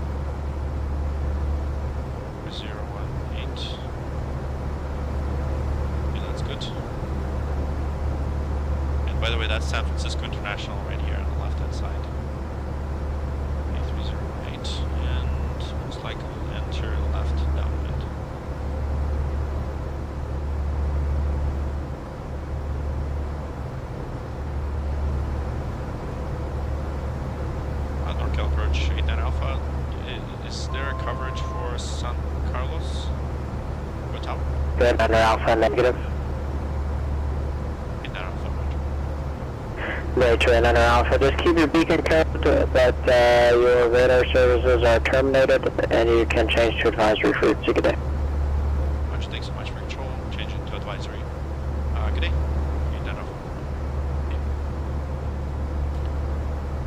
3018. Okay, that's good. And by the way, that's San Francisco International right here on the left-hand side. Okay, 3018, and most likely we'll enter left downwind. Norcal approach 89 Alpha. Is there a coverage for San Carlos? Go top. Good, enter Alpha, negative. 89 Alpha, roger. Ready to enter Alpha, just keep your beacon turned, but your radar services are terminated, and you can change to advisory frequency. Good day. Roger, thanks so much for control. Changing to advisory. Good day. 89 Alpha. Okay.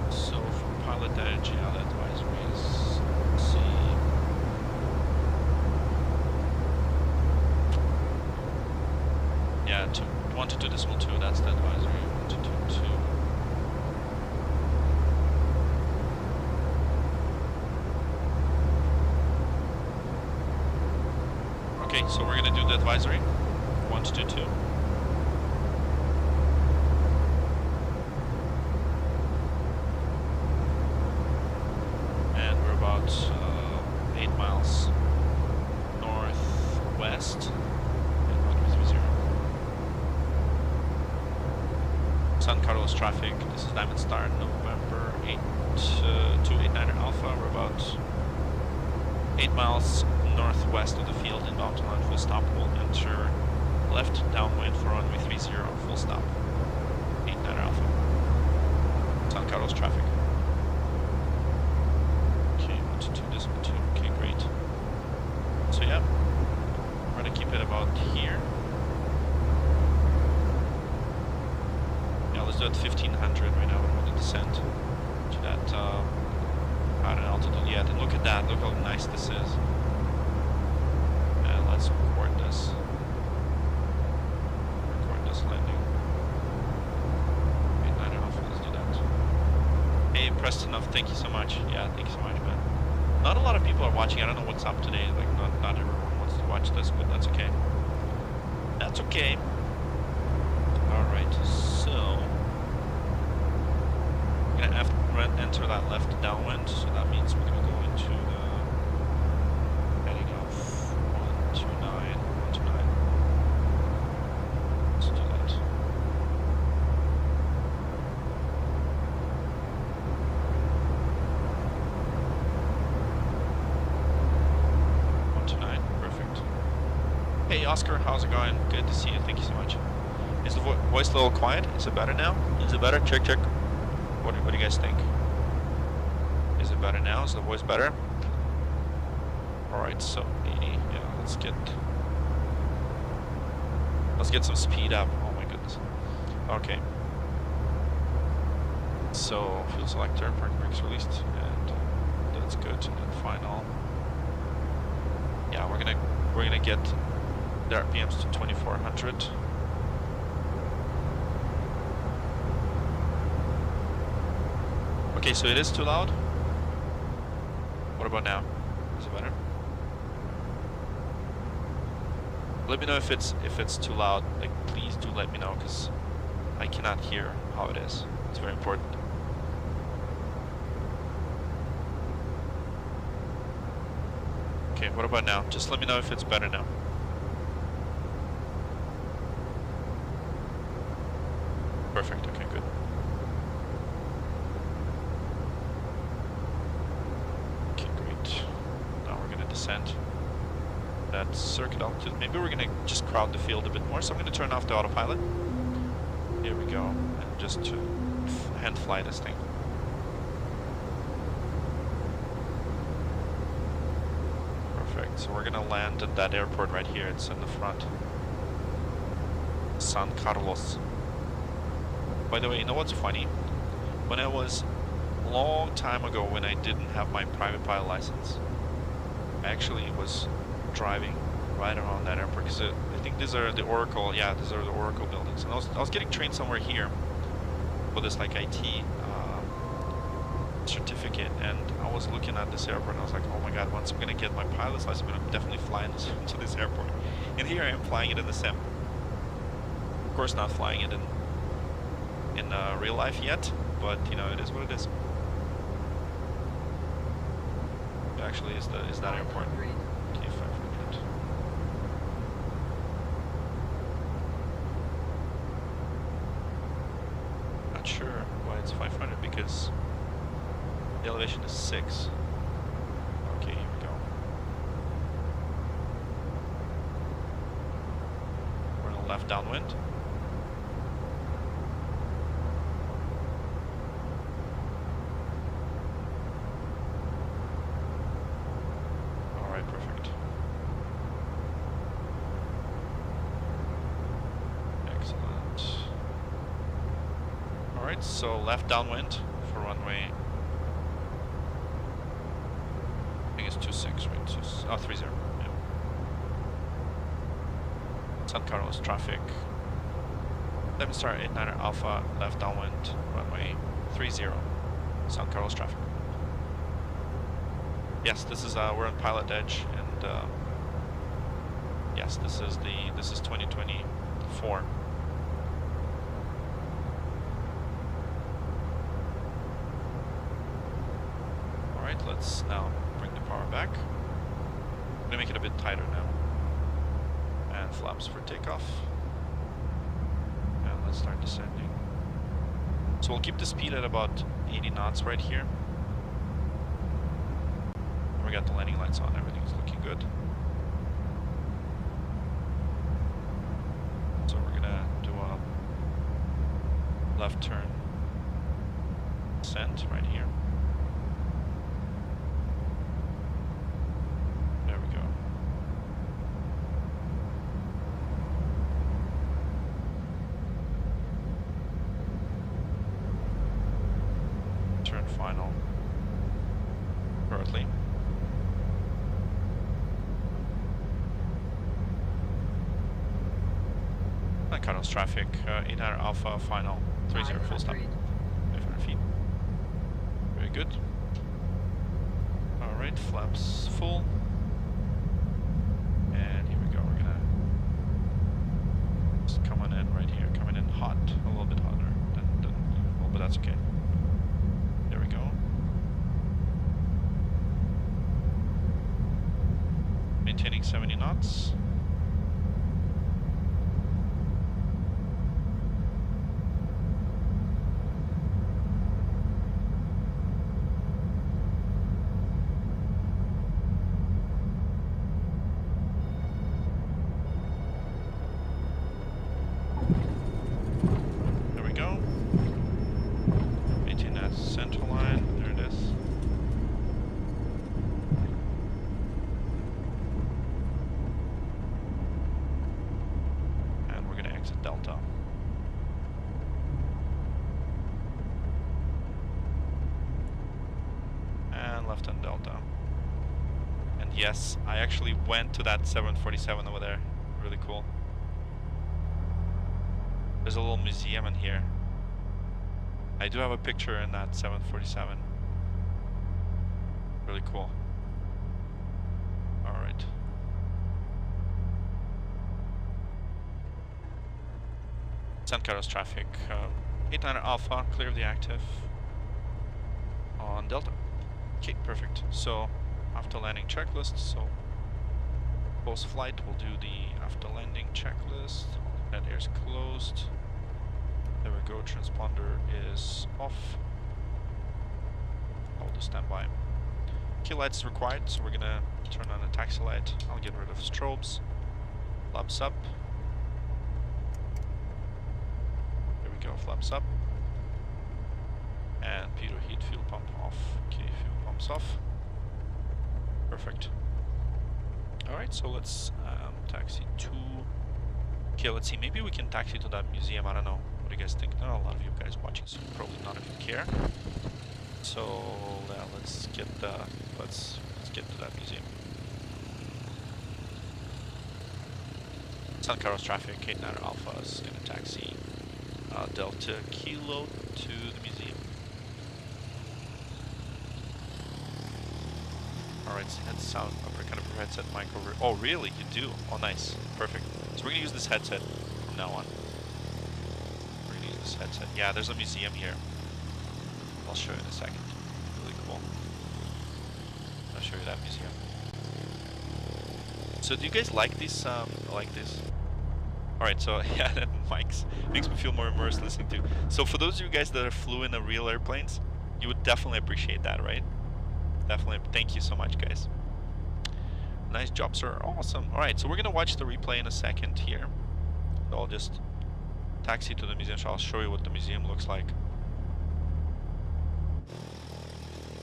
So for PilotEdge, yeah, the advisory is, let's see. Yeah, 122.2, that's the advisory. 122.2. Okay, so we're gonna do the advisory. 122. And we're about 8 miles northwest. And 130. San Carlos traffic. This is Diamond Star, November 8289er Alpha. We're about 8 miles northwest of the field, inbound to land, full stop. We'll enter left downwind for runway 30, full stop. 89er Alpha. COWS traffic. Okay, 122.2. Okay, great. So yeah, we're gonna keep it about here. Yeah, let's do it 1500 right now. We want to descend to that higher altitude yet. And look at that. Look how nice this is. And let's record this. Record this landing. Wait, I don't know if let's do that. Hey, Preston, thank you so much. Yeah, thank you so much, man. Not a lot of people are watching. I don't know what's up today. Like, not everyone wants to watch this, but that's okay. That's okay. Alright, so we're gonna have to enter that left downwind, so that means we're gonna go into the heading of 129. Let's do that. Perfect. Hey Oscar, how's it going? Good to see you. Thank you so much. Is the voice a little quiet? Is it better now? Is it better? Check, check. What do you guys think? Is it better now? Is the voice better? Alright, so 80. Yeah, let's get some speed up. Oh my goodness. Okay. So fuel selector, park brakes released, and that's good. And final. Yeah, we're gonna get the RPMs to 2400. Okay, so it is too loud. What about now? Is it better? Let me know if it's too loud. Like, please do let me know, because I cannot hear how it is. It's very important. Okay, what about now? Just let me know if it's better now. Perfect. Okay, good. Descent that circuit altitude. Maybe we're gonna just crowd the field a bit more, so I'm gonna turn off the autopilot. Here we go, and just to hand fly this thing. Perfect. So we're gonna land at that airport right here. It's in the front. San Carlos. By the way, you know what's funny? When I was a long time ago, when I didn't have my private pilot license, I actually was driving right around that airport, because I think these are the Oracle, yeah, these are the Oracle buildings. And I was getting trained somewhere here for this like IT certificate, and I was looking at this airport and I was like, oh my god, once I'm gonna get my pilot's license, I'm gonna definitely fly into this airport. And here I am flying it in the sim. Of course, not flying it in real life yet, but you know, it is what it is. Actually, is that airport? Okay, 500. Not sure why it's 500, because the elevation is 6. Okay, here we go. We're on the left downwind. So left downwind for runway. I think it's 26, right? 30. Yeah. San Carlos traffic. Let me start 89er Alpha, left downwind, runway 30. San Carlos traffic. Yes, this is we're on PilotEdge, and yes, this is 2024. Let's now bring the power back. I'm gonna make it a bit tighter now. And flaps for takeoff. And let's start descending. So we'll keep the speed at about 80 knots right here. And we got the landing lights on, everything's looking good. So we're gonna do a left turn descent right here. There we go. Turn final. Currently. And COWS traffic, 800 Alpha final, 30 full stop. 500 feet. Very good. Alright, flaps full. And here we go, we're gonna just coming in right here, coming in hot, a little bit hotter than usual, but that's okay. There we go. Maintaining 70 knots. There we go. Maintain that center line. There it is. And we're going to exit Delta. And left on Delta. And yes, I actually went to that 747 over there. Really cool. There's a little museum in here. I do have a picture in that 747. Really cool. Alright. Send COWS traffic. 800 Alpha, clear of the active on Delta. Okay, perfect. So, after landing checklist. So, post flight, we'll do the after landing checklist. That air's closed. There we go, transponder is off. I'll do standby. Key lights required, so we're gonna turn on the taxi light. I'll get rid of strobes. Flaps up. There we go, flaps up. And pitot heat fuel pump off. Okay, fuel pump's off. Perfect. Alright, so let's taxi to... Okay, let's see, maybe we can taxi to that museum, I don't know. What do you guys think? There are a lot of you guys watching, so probably none of you care. So let's get to that museum. Sun COWS traffic, 89 Alpha is gonna taxi Delta Kilo to the museum. Alright, so head sound upper kind of headset mic over. Oh really? You do? Oh nice. Perfect. So we're gonna use this headset from now on. We're gonna use this headset. Yeah, there's a museum here. I'll show you in a second. Really cool. I'll show you that museum. So do you guys like this? Like this? Alright, so yeah, that mics makes me feel more immersed listening to. So for those of you guys that flew in the real airplanes, you would definitely appreciate that, right? Definitely. Thank you so much, guys. Nice job, sir. Awesome. Alright, so we're gonna watch the replay in a second here. So I'll just taxi to the museum, so I'll show you what the museum looks like.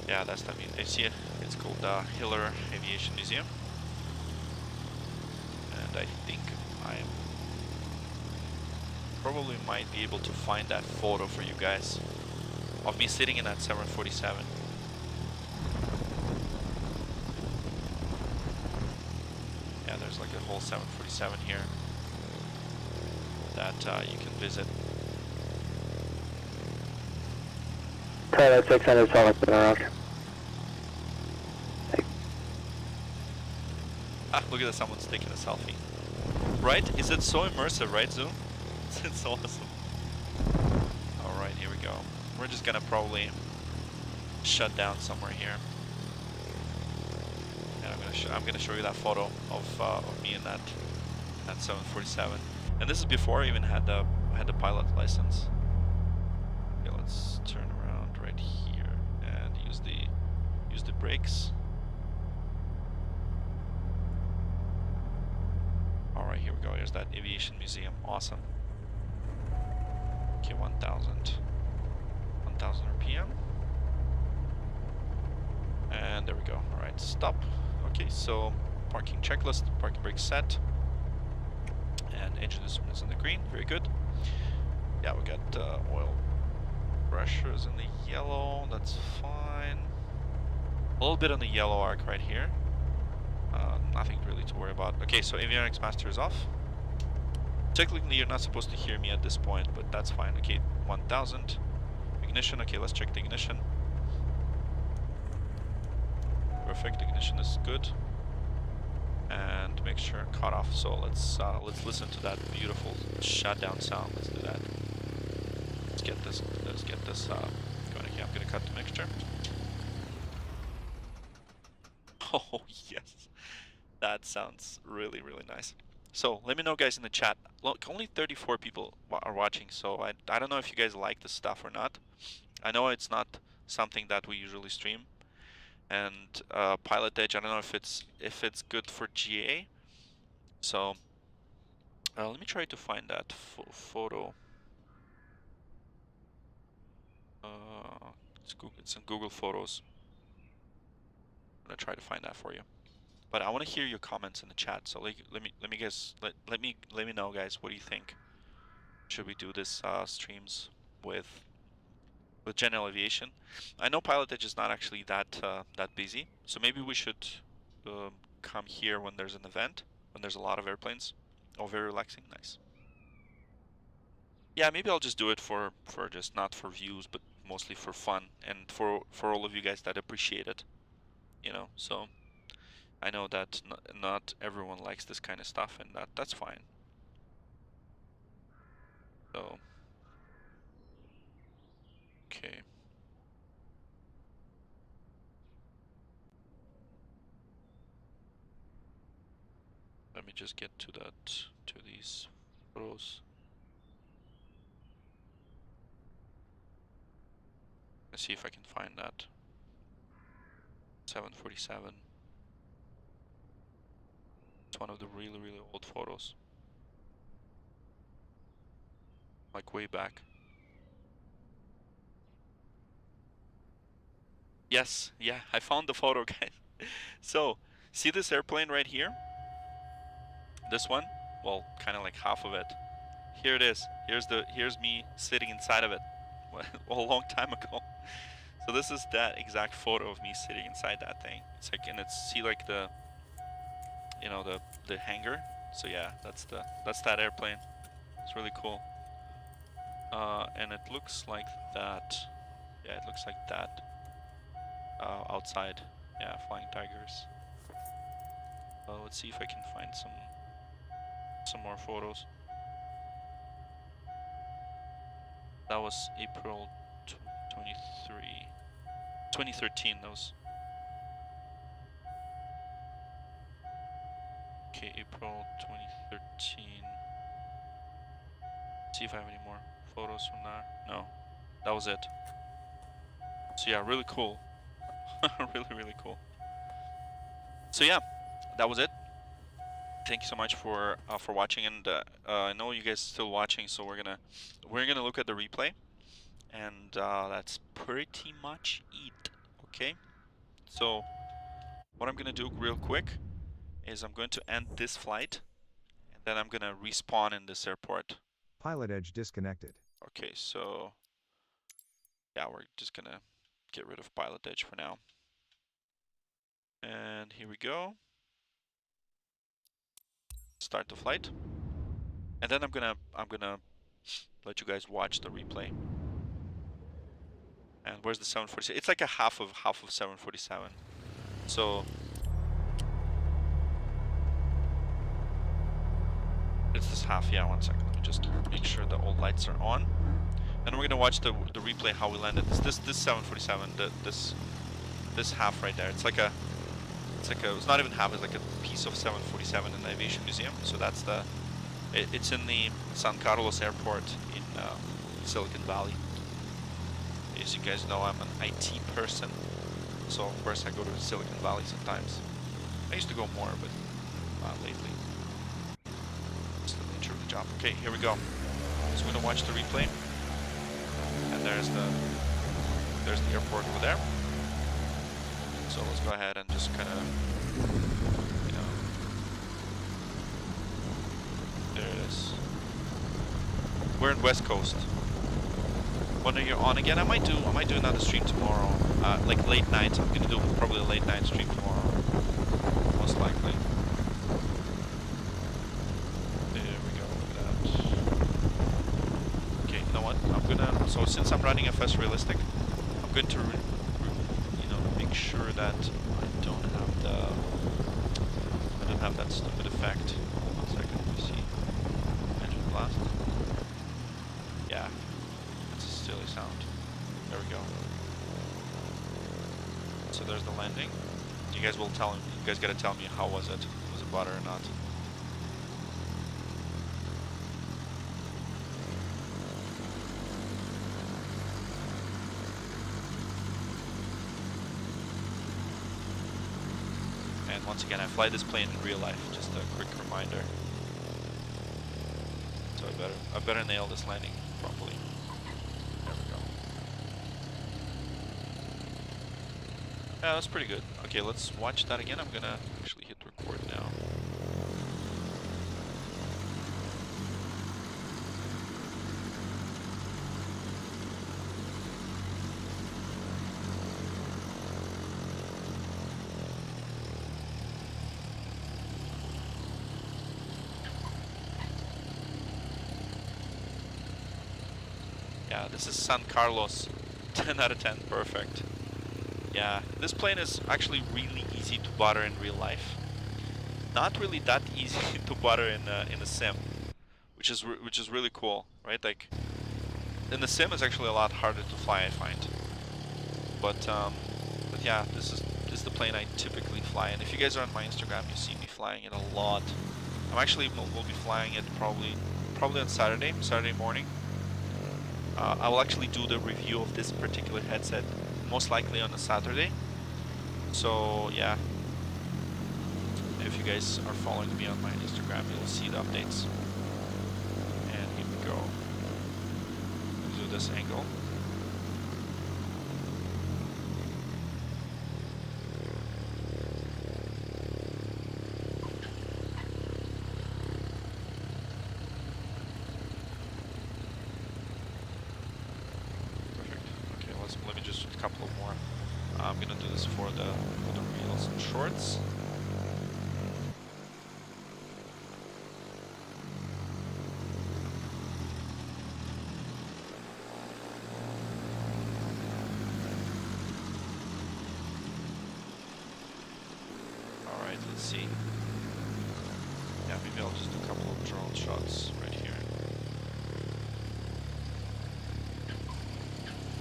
Yeah, that's the museum. You see it? It's called the Hiller Aviation Museum. And I think I probably might be able to find that photo for you guys of me sitting in that 747. Yeah, there's like a whole 747 here that you can visit. Pilot 600 solid around. Ah, look at that, someone's taking a selfie. Right? Is it so immersive, right, Zoom? It's awesome. Alright, here we go. We're just gonna probably shut down somewhere here. And I'm gonna show you that photo of me in that 747. And this is before I even had the pilot license. Okay, let's turn around right here and use the brakes. Alright, here we go. Here's that aviation museum. Awesome. Okay, 1000 RPM. And there we go. All right, stop. Okay, so parking checklist, parking brake set, and engine instruments in the green. Very good. Yeah, we got oil pressures in the yellow. That's fine. A little bit on the yellow arc right here. Nothing really to worry about. Okay, so avionics master is off. Technically, you're not supposed to hear me at this point, but that's fine. Okay, 1000. Ignition. Okay, let's check the ignition. Perfect. Ignition is good. And make sure cut off. So let's listen to that beautiful shutdown sound. Let's do that. Let's get this going here. I'm gonna cut the mixture. Oh yes, that sounds really nice. So let me know, guys, in the chat. Look, only 34 people are watching, so I don't know if you guys like this stuff or not. I know it's not something that we usually stream, and PilotEdge, I don't know if it's good for GA. So let me try to find that photo. It's in Google Photos. I'm gonna try to find that for you. But I want to hear your comments in the chat. So let me know, guys. What do you think? Should we do this streams with general aviation? I know PilotEdge is not actually that busy, so maybe we should come here when there's an event, when there's a lot of airplanes. Oh, very relaxing, nice. Yeah, maybe I'll just do it for just not for views, but mostly for fun and for all of you guys that appreciate it. You know, so I know that not everyone likes this kind of stuff, and that's fine. So, okay. Let me just get to these photos. Let's see if I can find that. 747. It's one of the really old photos. Like way back. Yes, yeah, I found the photo, guys. So, see this airplane right here? This one? Well, kind of like half of it. Here it is. Here's me sitting inside of it. Well, a long time ago. So this is that exact photo of me sitting inside that thing. It's like, and it's, see like the, you know, the hangar. So yeah, that's that airplane. It's really cool. And it looks like that. Yeah, it looks like that. Outside. Yeah, Flying Tigers. Let's see if I can find some more photos. That was April 2013. Those. Okay, April 2013. See if I have any more photos from there. No, that was it. So yeah, really cool. really cool. So yeah, that was it. Thank you so much for watching, and I know you guys are still watching, so we're gonna look at the replay, and that's pretty much it. Okay, so what I'm gonna do real quick is I'm going to end this flight, and then I'm gonna respawn in this airport. PilotEdge disconnected. Okay, so yeah, we're just gonna get rid of PilotEdge for now, and here we go. Start the flight, and then I'm gonna let you guys watch the replay. And where's the 747? It's like a half of 747. So it's this half. Yeah, 1 second. Let me just make sure that all lights are on. And we're gonna watch the replay how we landed. This 747. This half right there. It's not even half. It's like a piece of 747 in the aviation museum. So that's it's in the San Carlos airport in Silicon Valley. As you guys know, I'm an IT person, so of course I go to Silicon Valley sometimes. I used to go more, but not lately. Just the nature of the job. Okay, here we go. So we're gonna watch the replay, and there's the airport over there. So let's go ahead and just kind of, you know, there it is. We're in West Coast. When are you on again? I might do another stream tomorrow, like late night. I'm gonna do probably a late night stream tomorrow, most likely. There we go. Look at that. Okay, you know what? I'm gonna. So since I'm running FS Realistic, I'm going to, you know, make sure that I don't have that stupid effect. 1 second. Let me see. Engine blast. Yeah. Silly sound. There we go. So there's the landing. You guys will tell me. You guys gotta tell me how was it? Was it butter or not? And once again, I fly this plane in real life. Just a quick reminder. So I better nail this landing properly. Yeah, that's pretty good. Okay, let's watch that again. I'm gonna actually hit record now. Yeah, this is San Carlos. 10 out of 10, perfect. Yeah, this plane is actually really easy to butter in real life. Not really that easy to butter in a sim, which is really cool, right? Like in the sim, it's actually a lot harder to fly, I find. But yeah, this is the plane I typically fly. And if you guys are on my Instagram, you see me flying it a lot. I'm actually will be flying it probably on Saturday morning. I will actually do the review of this particular headset most likely on a Saturday. So yeah, if you guys are following me on my Instagram, you'll see the updates. And here we go. Let's do this angle. Let me just a couple more. I'm gonna do this for the reels and shorts. All right, let's see. Yeah, maybe I'll just do a couple of drone shots right here.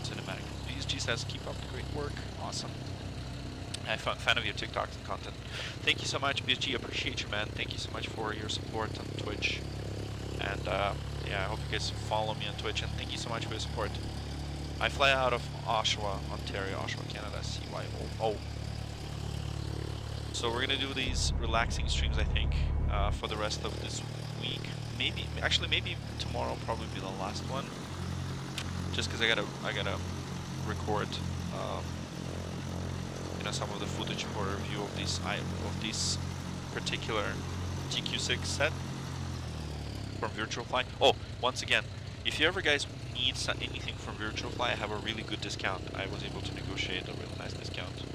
Cinematic. BSG says, keep up the great work. Awesome. I'm a fan of your TikToks and content. Thank you so much, BSG. Appreciate you, man. Thank you so much for your support on Twitch. And yeah, I hope you guys follow me on Twitch. And thank you so much for your support. I fly out of Oshawa, Ontario, Oshawa, Canada, CYO. So we're gonna do these relaxing streams, I think, for the rest of this week. Maybe tomorrow will probably be the last one. Just because I gotta record, you know, some of the footage for a review of this particular TQ6 set from Virtual Fly. Oh, once again, if you ever guys need anything from Virtual Fly, I have a really good discount. I was able to negotiate a really nice discount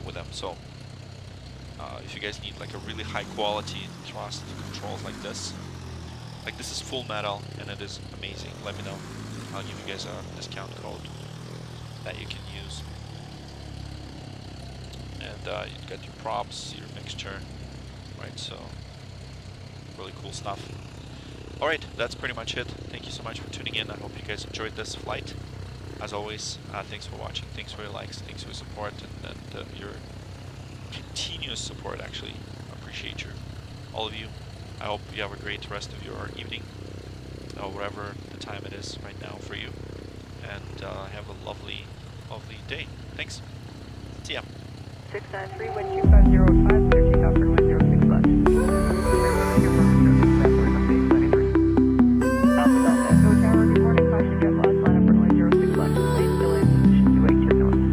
with them. So if you guys need like a really high quality thrust controls like this is full metal and it is amazing, let me know. I'll give you guys a discount code that you can use. And you've got your props, your mixture, right? So really cool stuff. Alright, that's pretty much it. Thank you so much for tuning in. I hope you guys enjoyed this flight. As always, thanks for watching, thanks for your likes, thanks for your support, and your continuous support, actually. I appreciate all of you. I hope you have a great rest of your evening, or whatever the time it is right now for you. And have a lovely, lovely day. Thanks. See ya. 693, wind 2505, clear takeoff for runway 06 left. Alpha Delta Echo Tower, good morning, caution jet loss, line up runway 06 left, lane delay, position 282 north.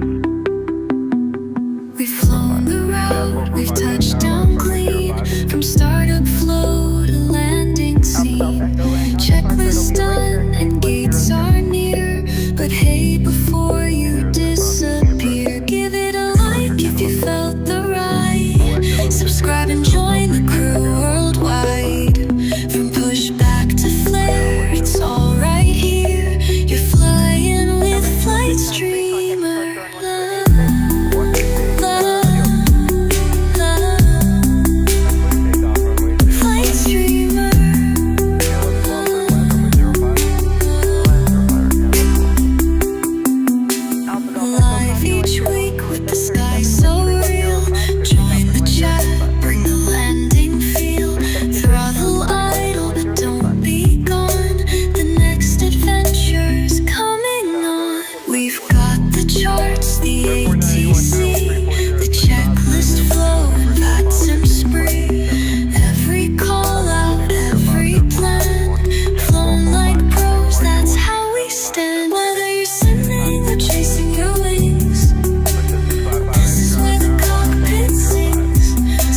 me before you disappear. Give it a like if you felt the ride. Subscribe and join the crew worldwide. From pushback to flare, it's all right here. You're flying with Flight Streamer. Flight Streamer. Live each week with the sky so real. Join the chat, bring the landing feel. Throttle idle, but don't be gone. The next adventure's coming on. We've got the charts, the ATC, the checklist flow, and that sim spree. Every call out, every plan, flown like pros, that's how we stand. Whether you're simming or chasing your wings, this is where the cockpit sings.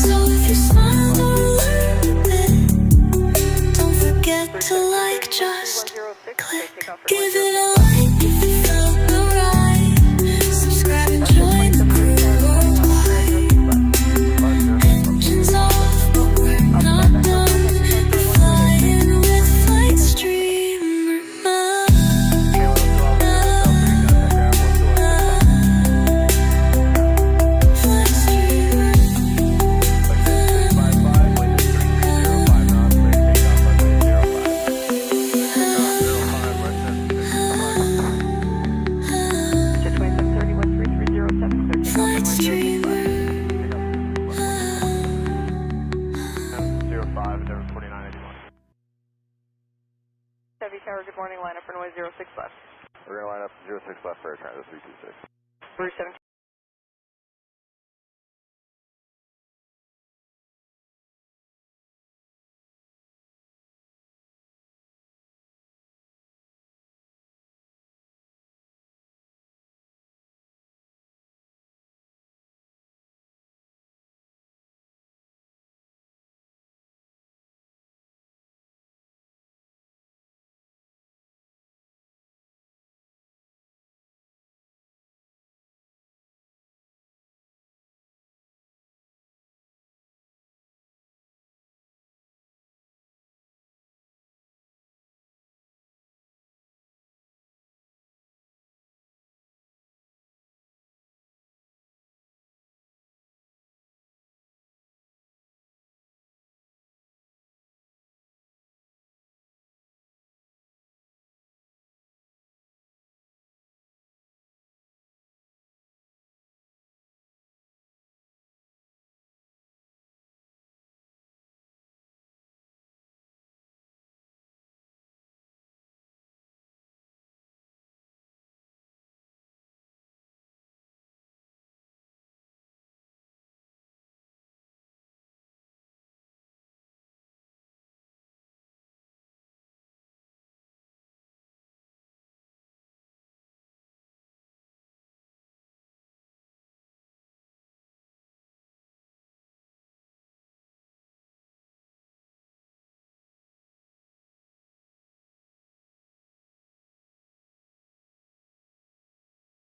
So if you smile or learn it, don't forget to like, just click. Give it a like if you felt the ride. Subscribe and join the crew worldwide. Engines off, but we're not done. We're flying with Flight Streamer. Flight Streamer. Flight Streamer. 05, 4981. Heavy Tower, good morning. Line up runway 06 left. We're going to line up 06 left for air transit 326. Route 17